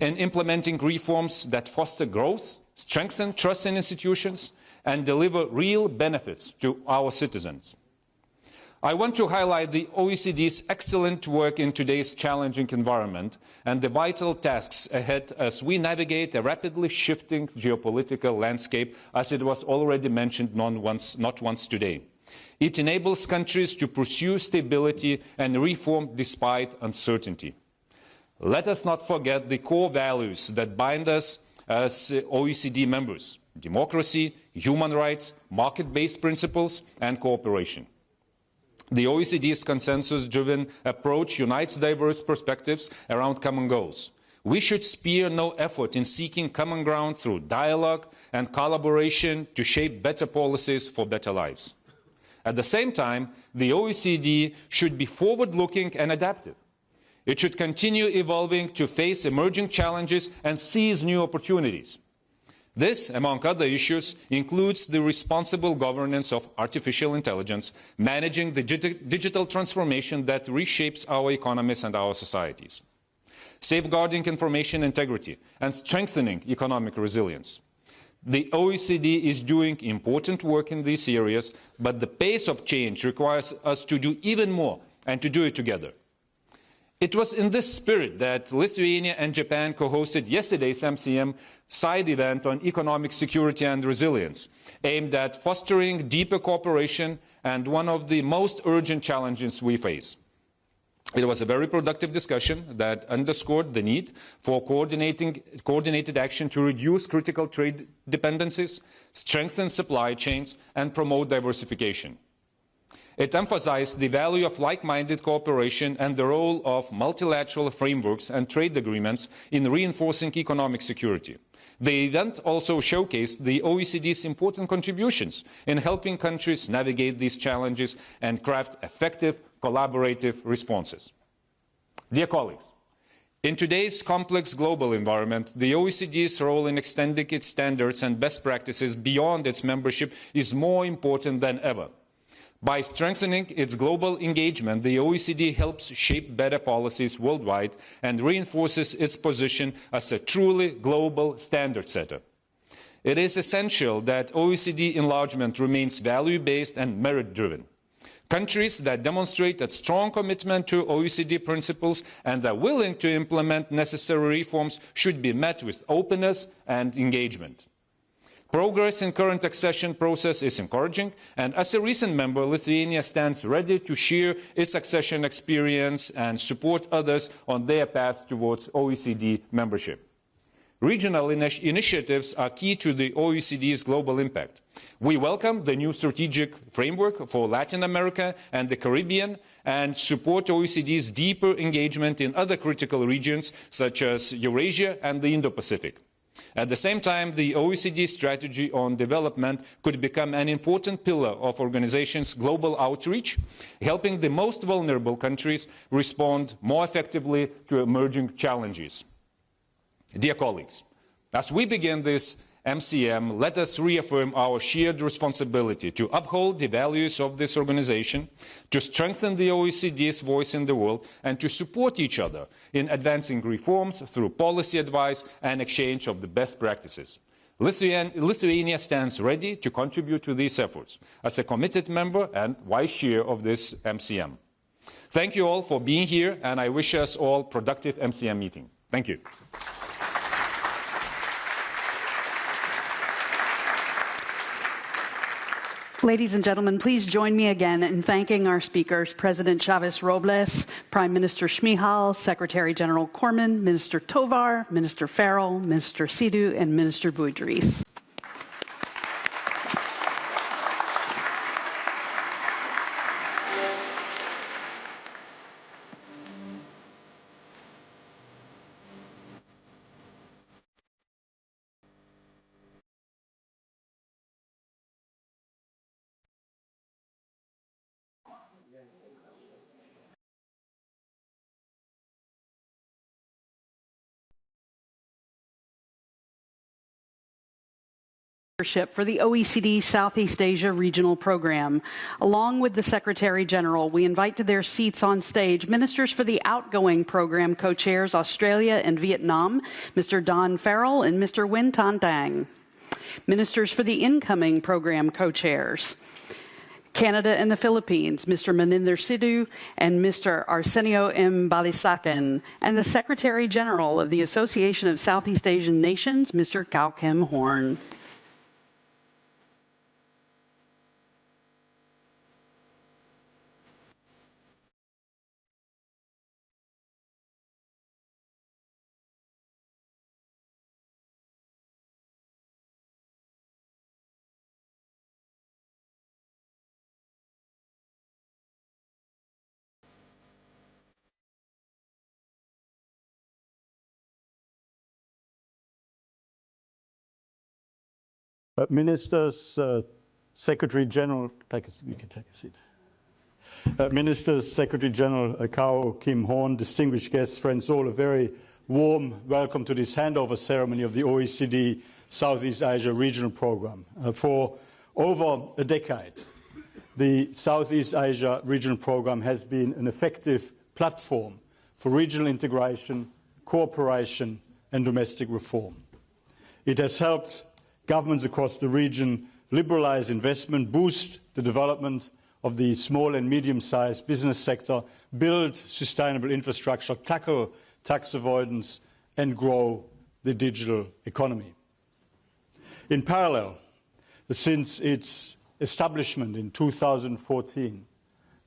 in implementing reforms that foster growth, strengthen trust in institutions, and deliver real benefits to our citizens. I want to highlight the OECD's excellent work in today's challenging environment and the vital tasks ahead as we navigate a rapidly shifting geopolitical landscape, as it was already mentioned not once today. It enables countries to pursue stability and reform despite uncertainty. Let us not forget the core values that bind us as OECD members: democracy, human rights, market-based principles, and cooperation. The OECD's consensus-driven approach unites diverse perspectives around common goals. We should spare no effort in seeking common ground through dialogue and collaboration to shape better policies for better lives. At the same time, the OECD should be forward-looking and adaptive. It should continue evolving to face emerging challenges and seize new opportunities. This, among other issues, includes the responsible governance of artificial intelligence, managing the digital transformation that reshapes our economies and our societies, safeguarding information integrity, and strengthening economic resilience. The OECD is doing important work in these areas, but the pace of change requires us to do even more and to do it together. It was in this spirit that Lithuania and Japan co-hosted yesterday's MCM side event on economic security and resilience, aimed at fostering deeper cooperation and one of the most urgent challenges we face. It was a very productive discussion that underscored the need for coordinated action to reduce critical trade dependencies, strengthen supply chains, and promote diversification. It emphasized the value of like-minded cooperation and the role of multilateral frameworks and trade agreements in reinforcing economic security. The event also showcased the OECD's important contributions in helping countries navigate these challenges and craft effective, collaborative responses. Dear colleagues, in today's complex global environment, the OECD's role in extending its standards and best practices beyond its membership is more important than ever. By strengthening its global engagement, the OECD helps shape better policies worldwide and reinforces its position as a truly global standard setter. It is essential that OECD enlargement remains value-based and merit-driven. Countries that demonstrate a strong commitment to OECD principles and are willing to implement necessary reforms should be met with openness and engagement. Progress in current accession process is encouraging, and as a recent member, Lithuania stands ready to share its accession experience and support others on their path towards OECD membership. Regional initiatives are key to the OECD's global impact. We welcome the new strategic framework for Latin America and the Caribbean and support OECD's deeper engagement in other critical regions such as Eurasia and the Indo-Pacific. At the same time, the OECD strategy on development could become an important pillar of the organization's global outreach, helping the most vulnerable countries respond more effectively to emerging challenges. Dear colleagues, as we begin this MCM, let us reaffirm our shared responsibility to uphold the values of this organization, to strengthen the OECD's voice in the world, and to support each other in advancing reforms through policy advice and exchange of the best practices. Lithuania stands ready to contribute to these efforts as a committed member and vice chair of this MCM. Thank you all for being here, and I wish us all a productive MCM meeting. Thank you. Ladies and gentlemen, please join me again in thanking our speakers, President Chavez Robles, Prime Minister Shmihal, Secretary General Cormann, Minister Tovar, Minister Farrell, Minister Sidhu, and Minister Boudries. For the OECD Southeast Asia Regional Program. Along with the Secretary General, we invite to their seats on stage ministers for the outgoing program co-chairs Australia and Vietnam, Mr. Don Farrell and Mr. Win Tan Dang. Ministers for the incoming program co-chairs, Canada and the Philippines, Mr. Maninder Sidhu and Mr. Arsenio M. Balisacan, and the Secretary General of the Association of Southeast Asian Nations, Mr. Kau Kim Horn. Ministers, Secretary General, we can take a seat. Ministers, Secretary General Kao, Kim Horn, distinguished guests, friends all, a very warm welcome to this handover ceremony of the OECD Southeast Asia Regional Programme. For over a decade, the Southeast Asia Regional Programme has been an effective platform for regional integration, cooperation and domestic reform. It has helped governments across the region liberalise investment, boost the development of the small and medium-sized business sector, build sustainable infrastructure, tackle tax avoidance and grow the digital economy. In parallel, since its establishment in 2014,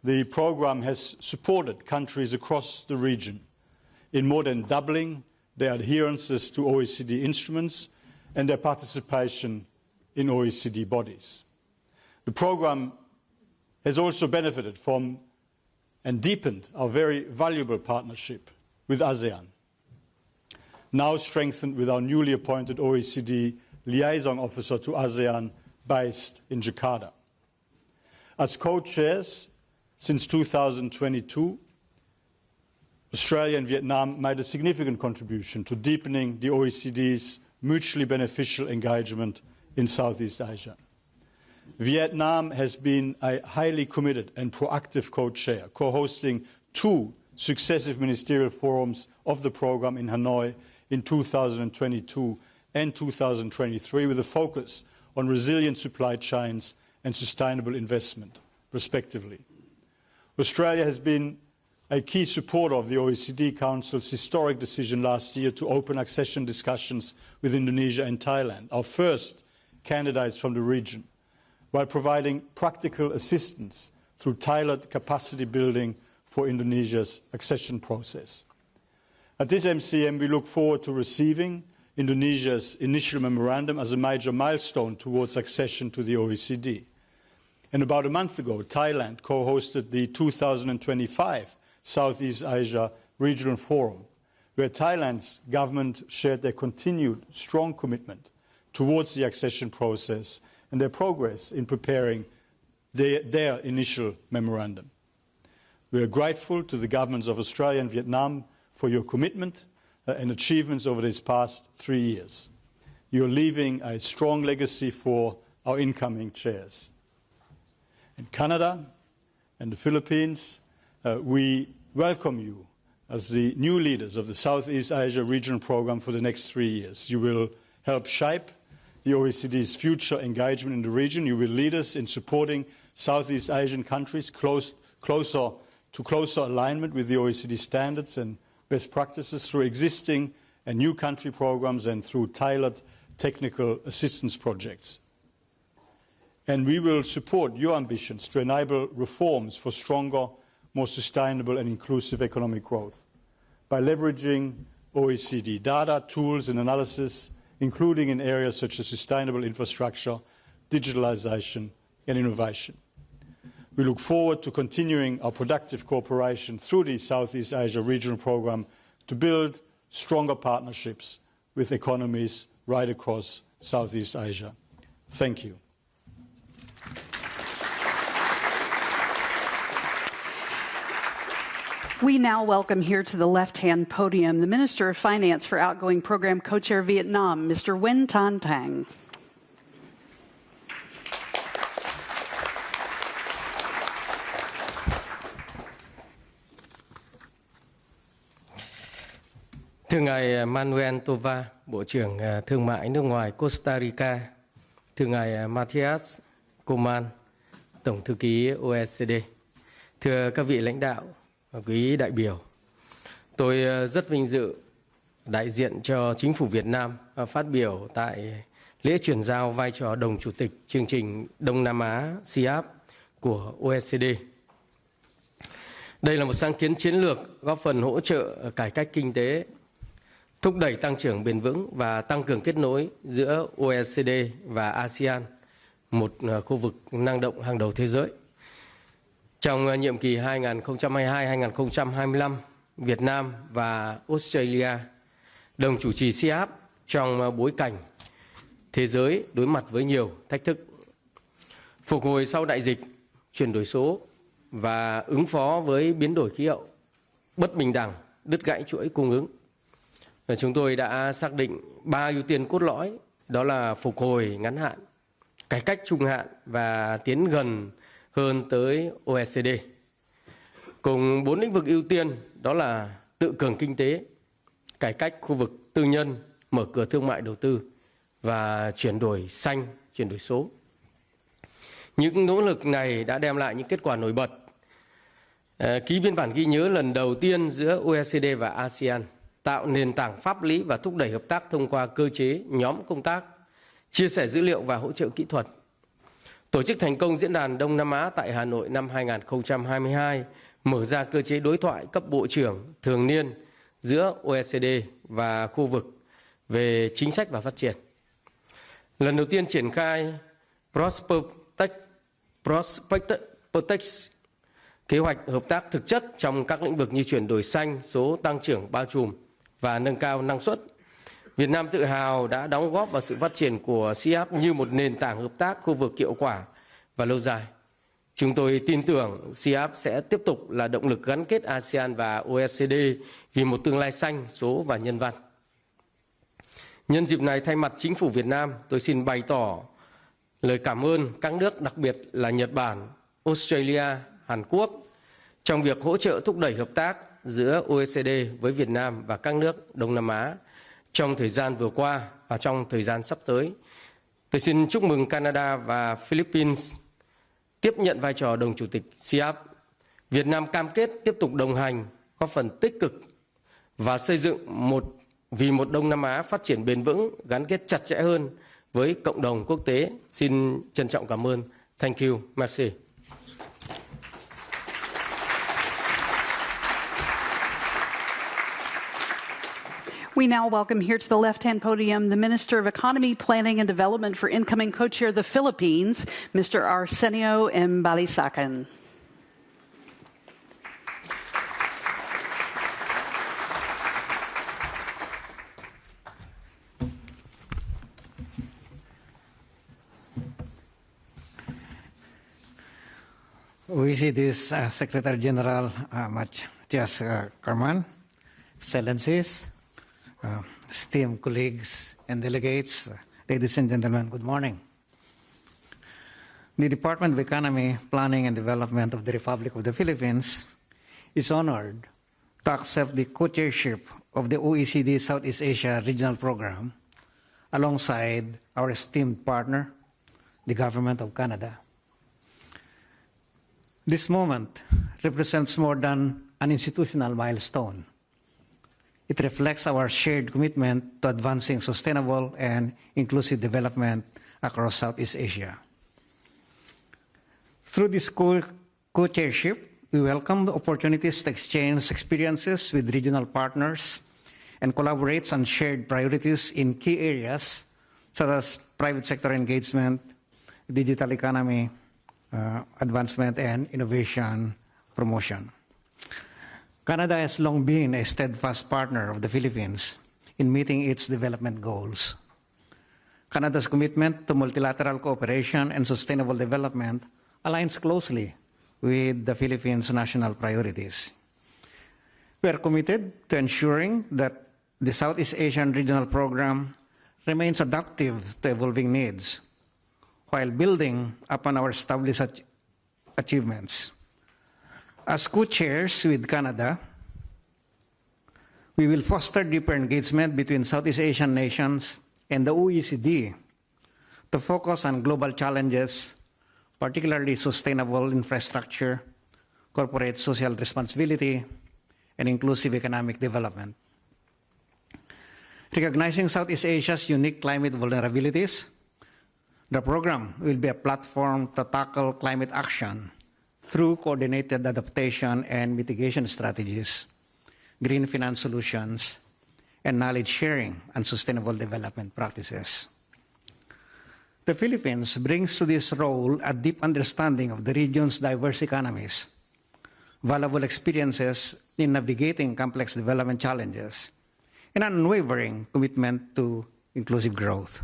the programme has supported countries across the region in more than doubling their adherences to OECD instruments and their participation in OECD bodies. The programme has also benefited from and deepened our very valuable partnership with ASEAN, now strengthened with our newly appointed OECD liaison officer to ASEAN based in Jakarta. As co-chairs since 2022, Australia and Vietnam made a significant contribution to deepening the OECD's mutually beneficial engagement in Southeast Asia. Vietnam has been a highly committed and proactive co-chair, co-hosting 2 successive ministerial forums of the programme in Hanoi in 2022 and 2023, with a focus on resilient supply chains and sustainable investment, respectively. Australia has been a key supporter of the OECD Council's historic decision last year to open accession discussions with Indonesia and Thailand, our first candidates from the region, while providing practical assistance through tailored capacity building for Indonesia's accession process. At this MCM, we look forward to receiving Indonesia's initial memorandum as a major milestone towards accession to the OECD. And about a month ago, Thailand co-hosted the 2025 Southeast Asia Regional Forum, where Thailand's government shared their continued strong commitment towards the accession process and their progress in preparing their initial memorandum. We are grateful to the governments of Australia and Vietnam for your commitment and achievements over these past 3 years. You are leaving a strong legacy for our incoming chairs. In Canada and the Philippines, we welcome you as the new leaders of the Southeast Asia Regional Programme for the next 3 years. You will help shape the OECD's future engagement in the region. You will lead us in supporting Southeast Asian countries closer alignment with the OECD standards and best practices through existing and new country programmes and through tailored technical assistance projects. And we will support your ambitions to enable reforms for stronger, more sustainable and inclusive economic growth by leveraging OECD data, tools and analysis, including in areas such as sustainable infrastructure, digitalisation and innovation. We look forward to continuing our productive cooperation through the Southeast Asia Regional Programme to build stronger partnerships with economies right across Southeast Asia. Thank you. We now welcome here to the left-hand podium the Minister of Finance for outgoing Program Co-Chair Vietnam, Mr. Nguyen Thanh Thang. Thưa ngài Manuel Tova, Bộ trưởng Thương mại nước ngoài Costa Rica, thưa ngài Mathias, Cormann, Tổng thư ký OECD, thưa các vị lãnh đạo, quý đại biểu, tôi rất vinh dự đại diện cho chính phủ Việt Nam phát biểu tại lễ chuyển giao vai trò đồng chủ tịch chương trình Đông Nam Á CIAP của OECD. Đây là một sáng kiến chiến lược góp phần hỗ trợ cải cách kinh tế, thúc đẩy tăng trưởng bền vững và tăng cường kết nối giữa OECD và ASEAN, một khu vực năng động hàng đầu thế giới. Trong nhiệm kỳ 2022-2025, Việt Nam và Australia đồng chủ trì CIAP trong bối cảnh thế giới đối mặt với nhiều thách thức. Phục hồi sau đại dịch, chuyển đổi số và ứng phó với biến đổi khí hậu, bất bình đẳng, đứt gãy chuỗi cung ứng. Chúng tôi đã xác định 3 ưu tiên cốt lõi, đó là phục hồi ngắn hạn, cải cách trung hạn và tiến gần hơn tới OECD. Cùng 4 lĩnh vực ưu tiên đó là tự cường kinh tế, cải cách khu vực tư nhân, mở cửa thương mại đầu tư và chuyển đổi xanh, chuyển đổi số. Những nỗ lực này đã đem lại những kết quả nổi bật. Ký biên bản ghi nhớ lần đầu tiên giữa OECD và ASEAN, tạo nền tảng pháp lý và thúc đẩy hợp tác thông qua cơ chế nhóm công tác, chia sẻ dữ liệu và hỗ trợ kỹ thuật. Tổ chức thành công Diễn đàn Đông Nam Á tại Hà Nội năm 2022, mở ra cơ chế đối thoại cấp bộ trưởng thường niên giữa OECD và khu vực về chính sách và phát triển. Lần đầu tiên triển khai Prospectus, kế hoạch hợp tác thực chất trong các lĩnh vực như chuyển đổi xanh, số tăng trưởng bao trùm và nâng cao năng suất. Việt Nam tự hào đã đóng góp vào sự phát triển của CIAP như một nền tảng hợp tác khu vực hiệu quả và lâu dài. Chúng tôi tin tưởng CIAP sẽ tiếp tục là động lực gắn kết ASEAN và OECD vì một tương lai xanh, số và nhân văn. Nhân dịp này, thay mặt Chính phủ Việt Nam, tôi xin bày tỏ lời cảm ơn các nước, đặc biệt là Nhật Bản, Australia, Hàn Quốc, trong việc hỗ trợ thúc đẩy hợp tác giữa OECD với Việt Nam và các nước Đông Nam Á trong thời gian vừa qua và trong thời gian sắp tới. Tôi xin chúc mừng Canada và Philippines tiếp nhận vai trò đồng chủ tịch CIAP. Việt Nam cam kết tiếp tục đồng hành, góp phần tích cực và xây dựng vì một Đông Nam Á phát triển bền vững, gắn kết chặt chẽ hơn với cộng đồng quốc tế. Xin trân trọng cảm ơn. Thank you. Merci. We now welcome here to the left-hand podium the Minister of Economy, Planning and Development for incoming co-chair of the Philippines, Mr. Arsenio Embalisacan. OECD's Secretary General Mathias Cormann, Excellencies, esteemed colleagues and delegates, ladies and gentlemen, good morning. The Department of Economy, Planning and Development of the Republic of the Philippines is honored to accept the co-chairship of the OECD Southeast Asia Regional Program alongside our esteemed partner, the Government of Canada. This moment represents more than an institutional milestone. It reflects our shared commitment to advancing sustainable and inclusive development across Southeast Asia. Through this co-chairship, we welcome the opportunities to exchange experiences with regional partners and collaborate on shared priorities in key areas such as private sector engagement, digital economy, advancement, and innovation promotion. Canada has long been a steadfast partner of the Philippines in meeting its development goals. Canada's commitment to multilateral cooperation and sustainable development aligns closely with the Philippines' national priorities. We are committed to ensuring that the Southeast Asian Regional Program remains adaptive to evolving needs while building upon our established achievements. As co-chairs with Canada, we will foster deeper engagement between Southeast Asian nations and the OECD to focus on global challenges, particularly sustainable infrastructure, corporate social responsibility, and inclusive economic development. Recognizing Southeast Asia's unique climate vulnerabilities, the program will be a platform to tackle climate action through coordinated adaptation and mitigation strategies, green finance solutions, and knowledge sharing and sustainable development practices. The Philippines brings to this role a deep understanding of the region's diverse economies, valuable experiences in navigating complex development challenges, and an unwavering commitment to inclusive growth.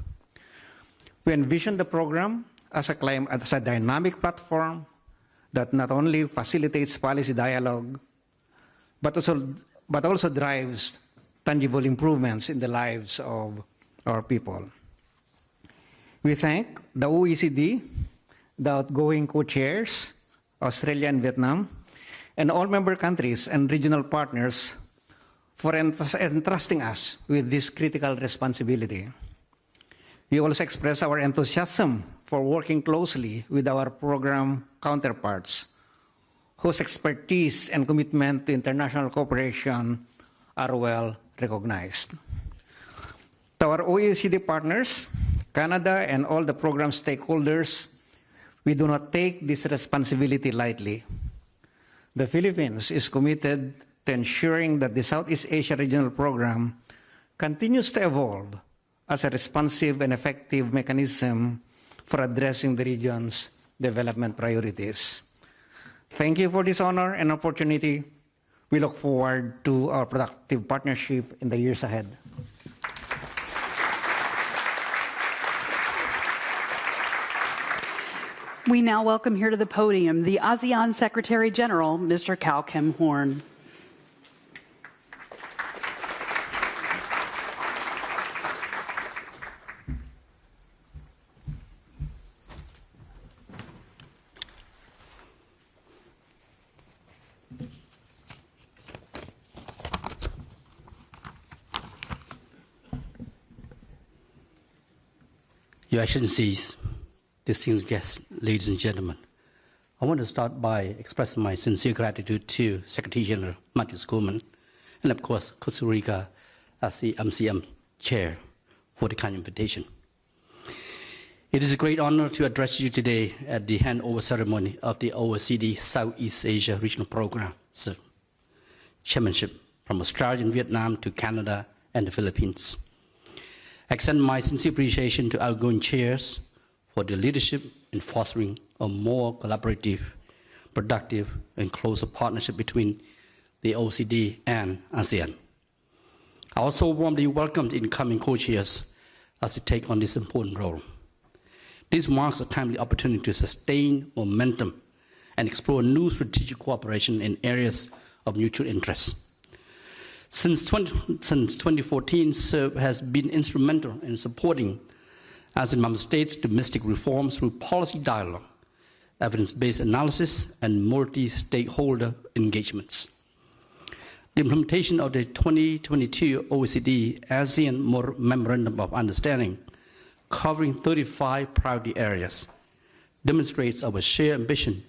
We envision the program as a dynamic platform that not only facilitates policy dialogue, but also drives tangible improvements in the lives of our people. We thank the OECD, the outgoing co-chairs, Australia and Vietnam, and all member countries and regional partners for entrusting us with this critical responsibility. We also express our enthusiasm for working closely with our program counterparts, whose expertise and commitment to international cooperation are well recognized. To our OECD partners, Canada, and all the program stakeholders, we do not take this responsibility lightly. The Philippines is committed to ensuring that the Southeast Asia Regional Program continues to evolve as a responsive and effective mechanism for addressing the region's development priorities. Thank you for this honor and opportunity. We look forward to our productive partnership in the years ahead. We now welcome here to the podium the ASEAN Secretary General, Mr. Kao Kim Horn. Your Excellencies, distinguished guests, ladies and gentlemen, I want to start by expressing my sincere gratitude to Secretary General Mathias Cormann, and of course Costa Rica as the MCM Chair for the kind invitation. It is a great honor to address you today at the handover ceremony of the OECD Southeast Asia Regional Program Chairmanship from Australia and Vietnam to Canada and the Philippines. I extend my sincere appreciation to outgoing chairs for their leadership in fostering a more collaborative, productive, and closer partnership between the OECD and ASEAN. I also warmly welcome the incoming co-chairs as they take on this important role. This marks a timely opportunity to sustain momentum and explore new strategic cooperation in areas of mutual interest. Since 2014, SERB has been instrumental in supporting ASEAN member states' domestic reforms through policy dialogue, evidence-based analysis, and multi-stakeholder engagements. The implementation of the 2022 OECD ASEAN Memorandum of Understanding, covering 35 priority areas, demonstrates our shared ambition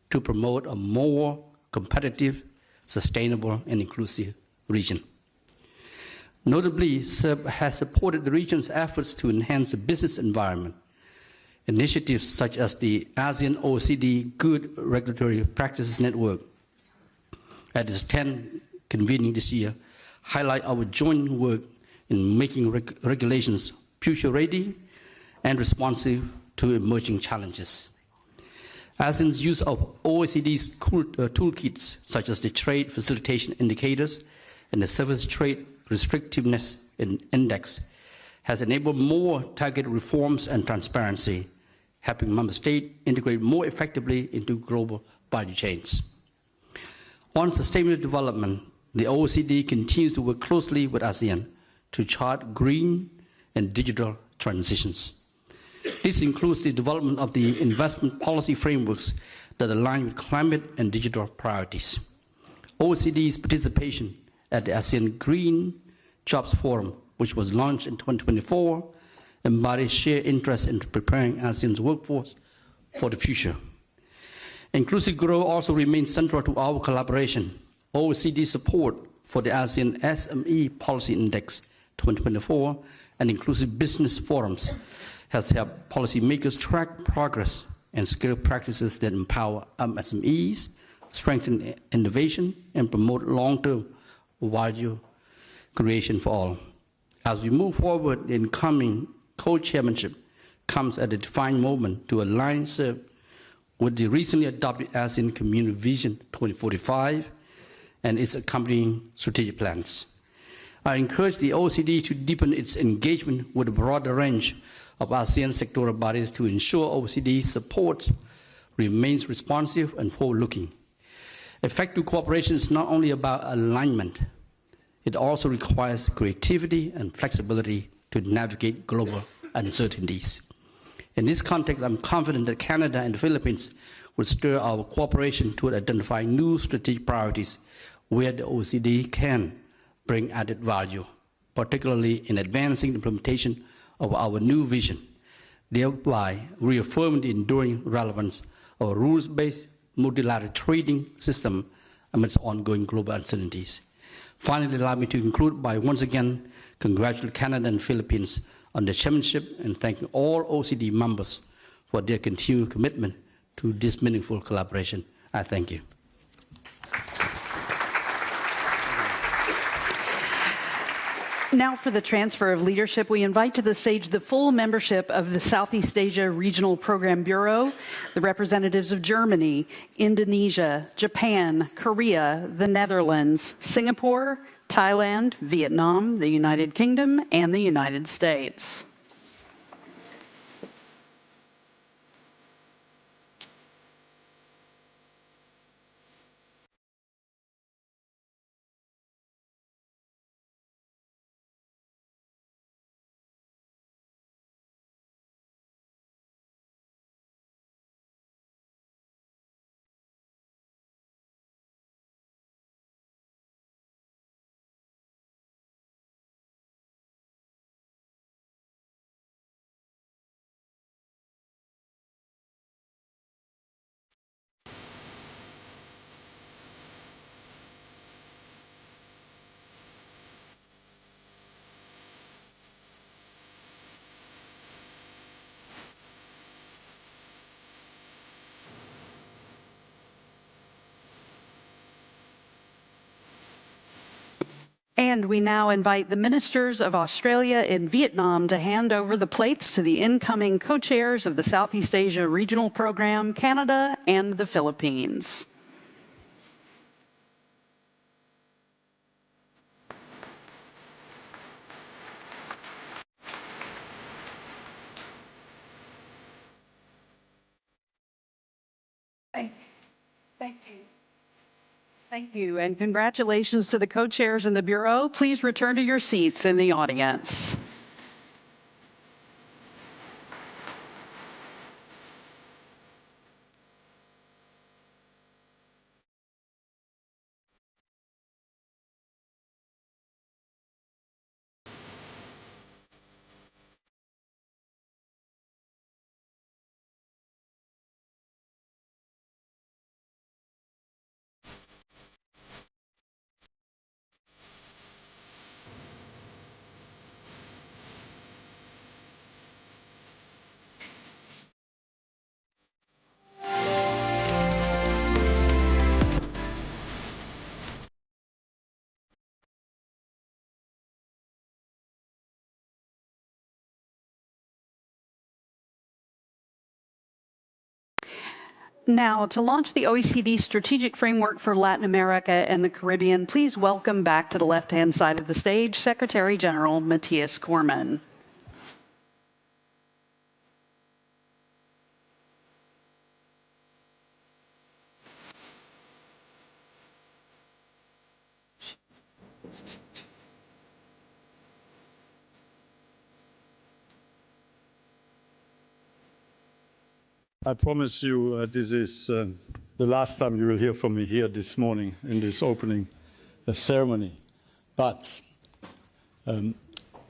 to promote a more competitive, sustainable, and inclusive region. Notably, SERB has supported the region's efforts to enhance the business environment. Initiatives such as the ASEAN OECD Good Regulatory Practices Network at its 10th convening this year highlight our joint work in making regulations future-ready and responsive to emerging challenges. ASEAN's use of OECD's toolkits, such as the Trade Facilitation Indicators and the Service Trade Restrictiveness Index, has enabled more targeted reforms and transparency, helping member states integrate more effectively into global value chains. On sustainable development, the OECD continues to work closely with ASEAN to chart green and digital transitions. This includes the development of the investment policy frameworks that align with climate and digital priorities. OECD's participation at the ASEAN Green Jobs Forum, which was launched in 2024, embodies shared interest in preparing ASEAN's workforce for the future. Inclusive growth also remains central to our collaboration. OECD support for the ASEAN SME Policy Index 2024 and inclusive business forums has helped policymakers track progress and scale practices that empower SMEs, strengthen innovation, and promote long-term value creation for all. As we move forward, the incoming co-chairmanship comes at a defined moment to align SERB with the recently adopted ASEAN Community Vision 2045 and its accompanying strategic plans. I encourage the OECD to deepen its engagement with a broader range of ASEAN sectoral bodies to ensure OECD support remains responsive and forward-looking. Effective cooperation is not only about alignment, it also requires creativity and flexibility to navigate global uncertainties. In this context, I'm confident that Canada and the Philippines will stir our cooperation toward identifying new strategic priorities where the OECD can bring added value, particularly in advancing the implementation of our new vision, thereby reaffirming the enduring relevance of a rules-based multilateral trading system amidst ongoing global uncertainties. Finally, allow me to conclude by once again congratulating Canada and Philippines on the chairmanship and thanking all OECD members for their continued commitment to this meaningful collaboration. I thank you. Now for the transfer of leadership, we invite to the stage the full membership of the Southeast Asia Regional Program Bureau, the representatives of Germany, Indonesia, Japan, Korea, the Netherlands, Singapore, Thailand, Vietnam, the United Kingdom, and the United States. And we now invite the ministers of Australia and Vietnam to hand over the plates to the incoming co-chairs of the Southeast Asia Regional Program, Canada and the Philippines. Thank you. Thank you, and congratulations to the co-chairs in the Bureau. Please return to your seats in the audience. Now, to launch the OECD Strategic Framework for Latin America and the Caribbean, please welcome back to the left-hand side of the stage Secretary General Mathias Cormann. I promise you this is the last time you will hear from me here this morning in this opening ceremony. But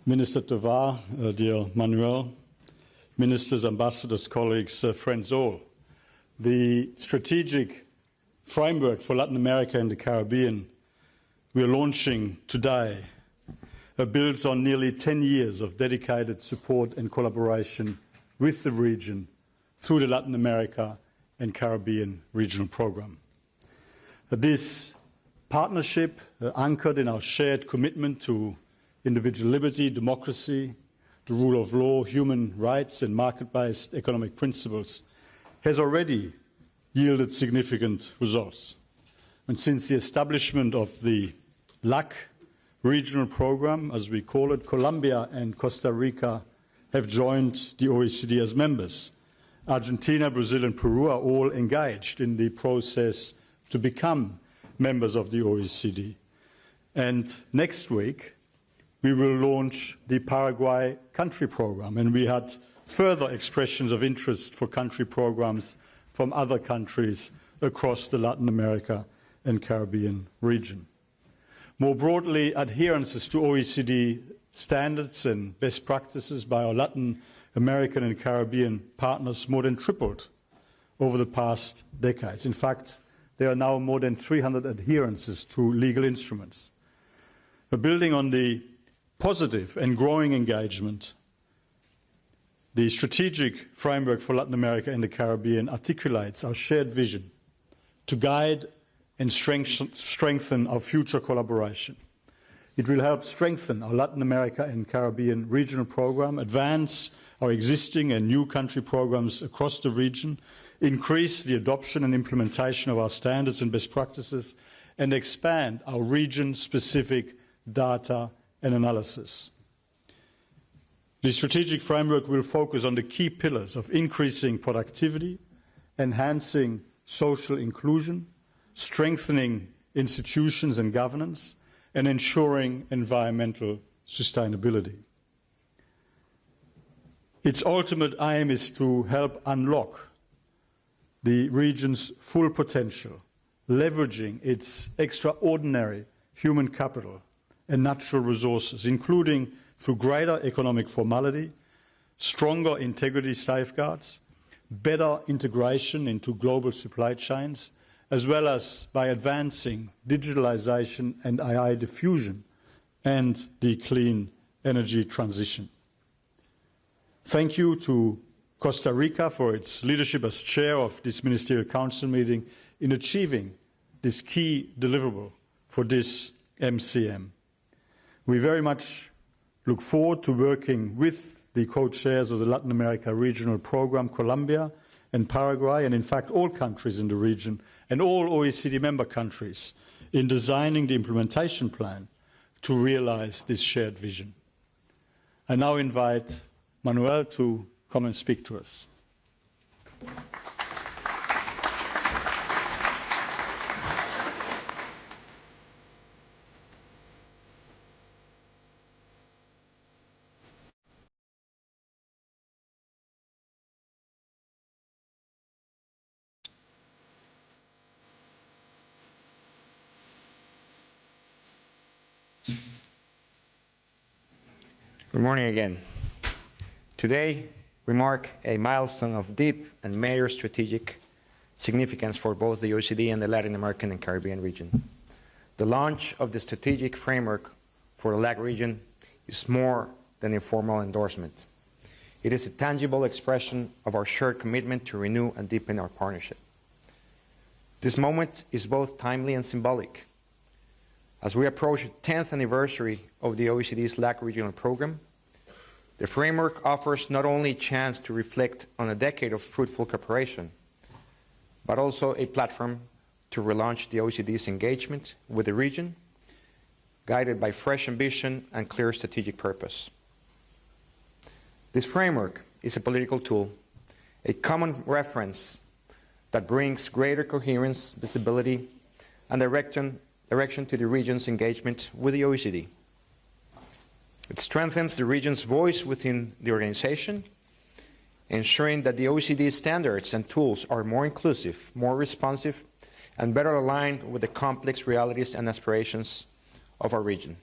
Minister Tovar, dear Manuel, ministers, ambassadors, colleagues, friends all, the strategic framework for Latin America and the Caribbean we are launching today builds on nearly 10 years of dedicated support and collaboration with the region through the Latin America and Caribbean Regional Programme. This partnership, anchored in our shared commitment to individual liberty, democracy, the rule of law, human rights and market-based economic principles, has already yielded significant results. And since the establishment of the LAC Regional Programme, as we call it, Colombia and Costa Rica have joined the OECD as members. Argentina, Brazil and Peru are all engaged in the process to become members of the OECD. And next week, we will launch the Paraguay country program, and we had further expressions of interest for country programs from other countries across the Latin America and Caribbean region. More broadly, adherences to OECD standards and best practices by our Latin American and Caribbean partners more than tripled over the past decades. In fact, there are now more than 300 adherences to legal instruments. But building on the positive and growing engagement, the strategic framework for Latin America and the Caribbean articulates our shared vision to guide and strengthen our future collaboration. It will help strengthen our Latin America and Caribbean regional program, advance our existing and new country programs across the region, increase the adoption and implementation of our standards and best practices, and expand our region-specific data and analysis. The strategic framework will focus on the key pillars of increasing productivity, enhancing social inclusion, strengthening institutions and governance, and ensuring environmental sustainability. Its ultimate aim is to help unlock the region's full potential, leveraging its extraordinary human capital and natural resources, including through greater economic formality, stronger integrity safeguards, better integration into global supply chains, as well as by advancing digitalization and AI diffusion and the clean energy transition. Thank you to Costa Rica for its leadership as chair of this Ministerial Council meeting in achieving this key deliverable for this MCM. We very much look forward to working with the co-chairs of the Latin America Regional Programme, Colombia and Paraguay, and in fact all countries in the region and all OECD member countries in designing the implementation plan to realize this shared vision. I now invite Manuel to come and speak to us. Good morning again. Today, we mark a milestone of deep and major strategic significance for both the OECD and the Latin American and Caribbean region. The launch of the strategic framework for the LAC region is more than a formal endorsement. It is a tangible expression of our shared commitment to renew and deepen our partnership. This moment is both timely and symbolic. As we approach the 10th anniversary of the OECD's LAC regional program, the framework offers not only a chance to reflect on a decade of fruitful cooperation, but also a platform to relaunch the OECD's engagement with the region, guided by fresh ambition and clear strategic purpose. This framework is a political tool, a common reference that brings greater coherence, visibility, and direction to the region's engagement with the OECD. It strengthens the region's voice within the organization, ensuring that the OECD standards and tools are more inclusive, more responsive, and better aligned with the complex realities and aspirations of our region.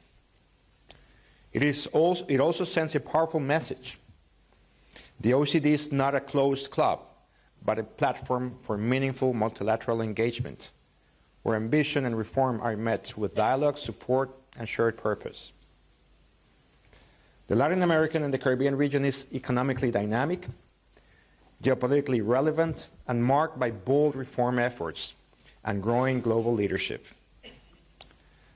It also sends a powerful message. The OECD is not a closed club, but a platform for meaningful multilateral engagement, where ambition and reform are met with dialogue, support, and shared purpose. The Latin American and the Caribbean region is economically dynamic, geopolitically relevant, and marked by bold reform efforts and growing global leadership.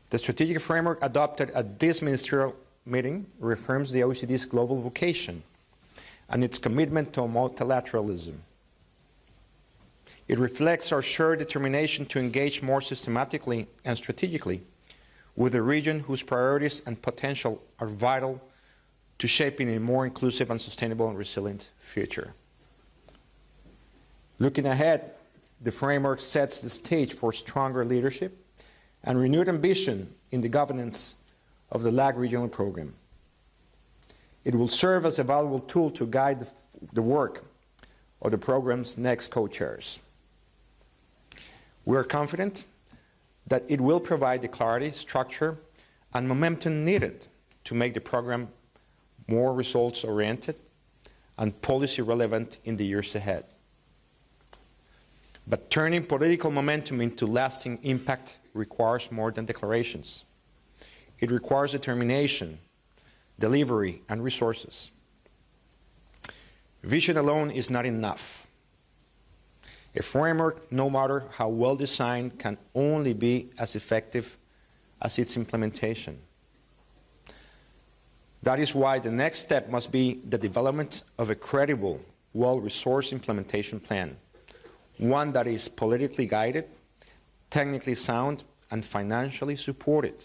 The strategic framework adopted at this ministerial meeting reaffirms the OECD's global vocation and its commitment to multilateralism. It reflects our shared determination to engage more systematically and strategically with a region whose priorities and potential are vital to shaping a more inclusive and sustainable and resilient future. Looking ahead, the framework sets the stage for stronger leadership and renewed ambition in the governance of the LAC regional program. It will serve as a valuable tool to guide the work of the program's next co-chairs. We are confident that it will provide the clarity, structure, and momentum needed to make the program more results-oriented and policy-relevant in the years ahead. But turning political momentum into lasting impact requires more than declarations. It requires determination, delivery, and resources. Vision alone is not enough. A framework, no matter how well designed, can only be as effective as its implementation. That is why the next step must be the development of a credible, well-resourced implementation plan, one that is politically guided, technically sound, and financially supported.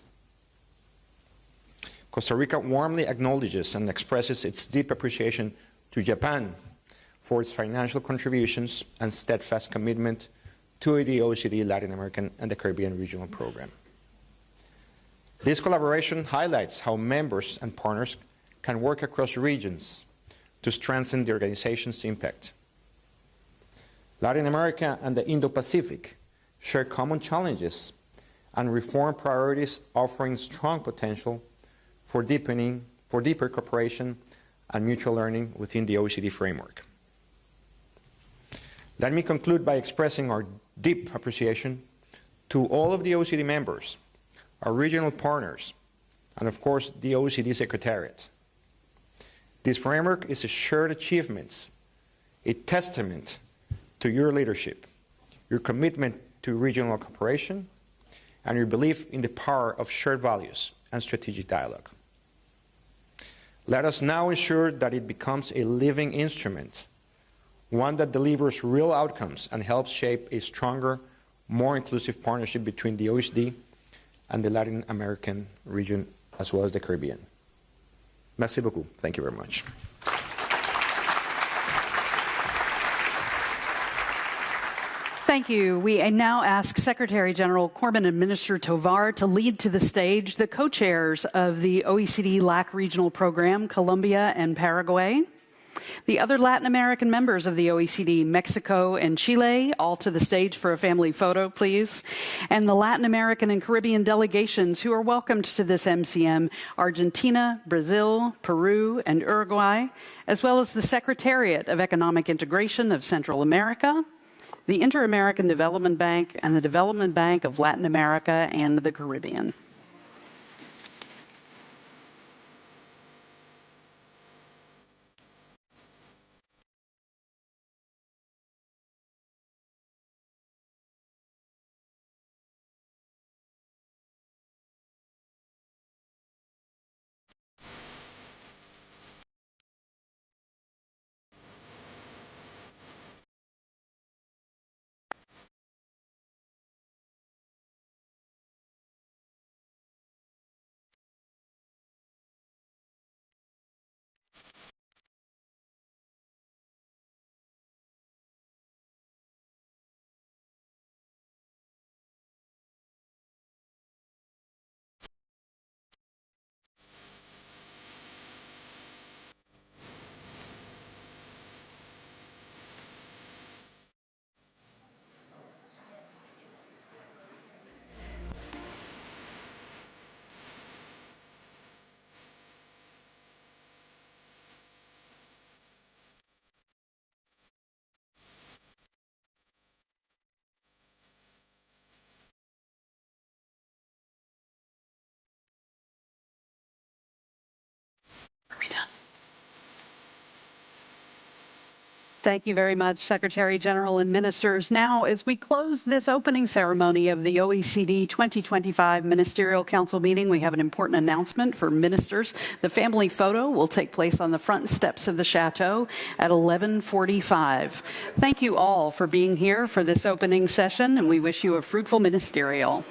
Costa Rica warmly acknowledges and expresses its deep appreciation to Japan for its financial contributions and steadfast commitment to the OECD Latin American and the Caribbean Regional Program. This collaboration highlights how members and partners can work across regions to strengthen the organization's impact. Latin America and the Indo-Pacific share common challenges and reform priorities, offering strong potential for deeper cooperation and mutual learning within the OECD framework. Let me conclude by expressing our deep appreciation to all of the OECD members, our regional partners, and of course the OECD Secretariat. This framework is a shared achievement, a testament to your leadership, your commitment to regional cooperation, and your belief in the power of shared values and strategic dialogue. Let us now ensure that it becomes a living instrument, one that delivers real outcomes and helps shape a stronger, more inclusive partnership between the OECD and the Latin American region, as well as the Caribbean. Merci beaucoup. Thank you very much. Thank you. We now ask Secretary General Cormann and Minister Tovar to lead to the stage the co-chairs of the OECD LAC Regional Program, Colombia and Paraguay. The other Latin American members of the OECD, Mexico and Chile, all to the stage for a family photo, please. And the Latin American and Caribbean delegations who are welcomed to this MCM, Argentina, Brazil, Peru, and Uruguay, as well as the Secretariat of Economic Integration of Central America, the Inter-American Development Bank, and the Development Bank of Latin America and the Caribbean. Thank you very much, Secretary General and Ministers. Now, as we close this opening ceremony of the OECD 2025 Ministerial Council Meeting, we have an important announcement for ministers. The family photo will take place on the front steps of the Chateau at 11:45. Thank you all for being here for this opening session, and we wish you a fruitful ministerial.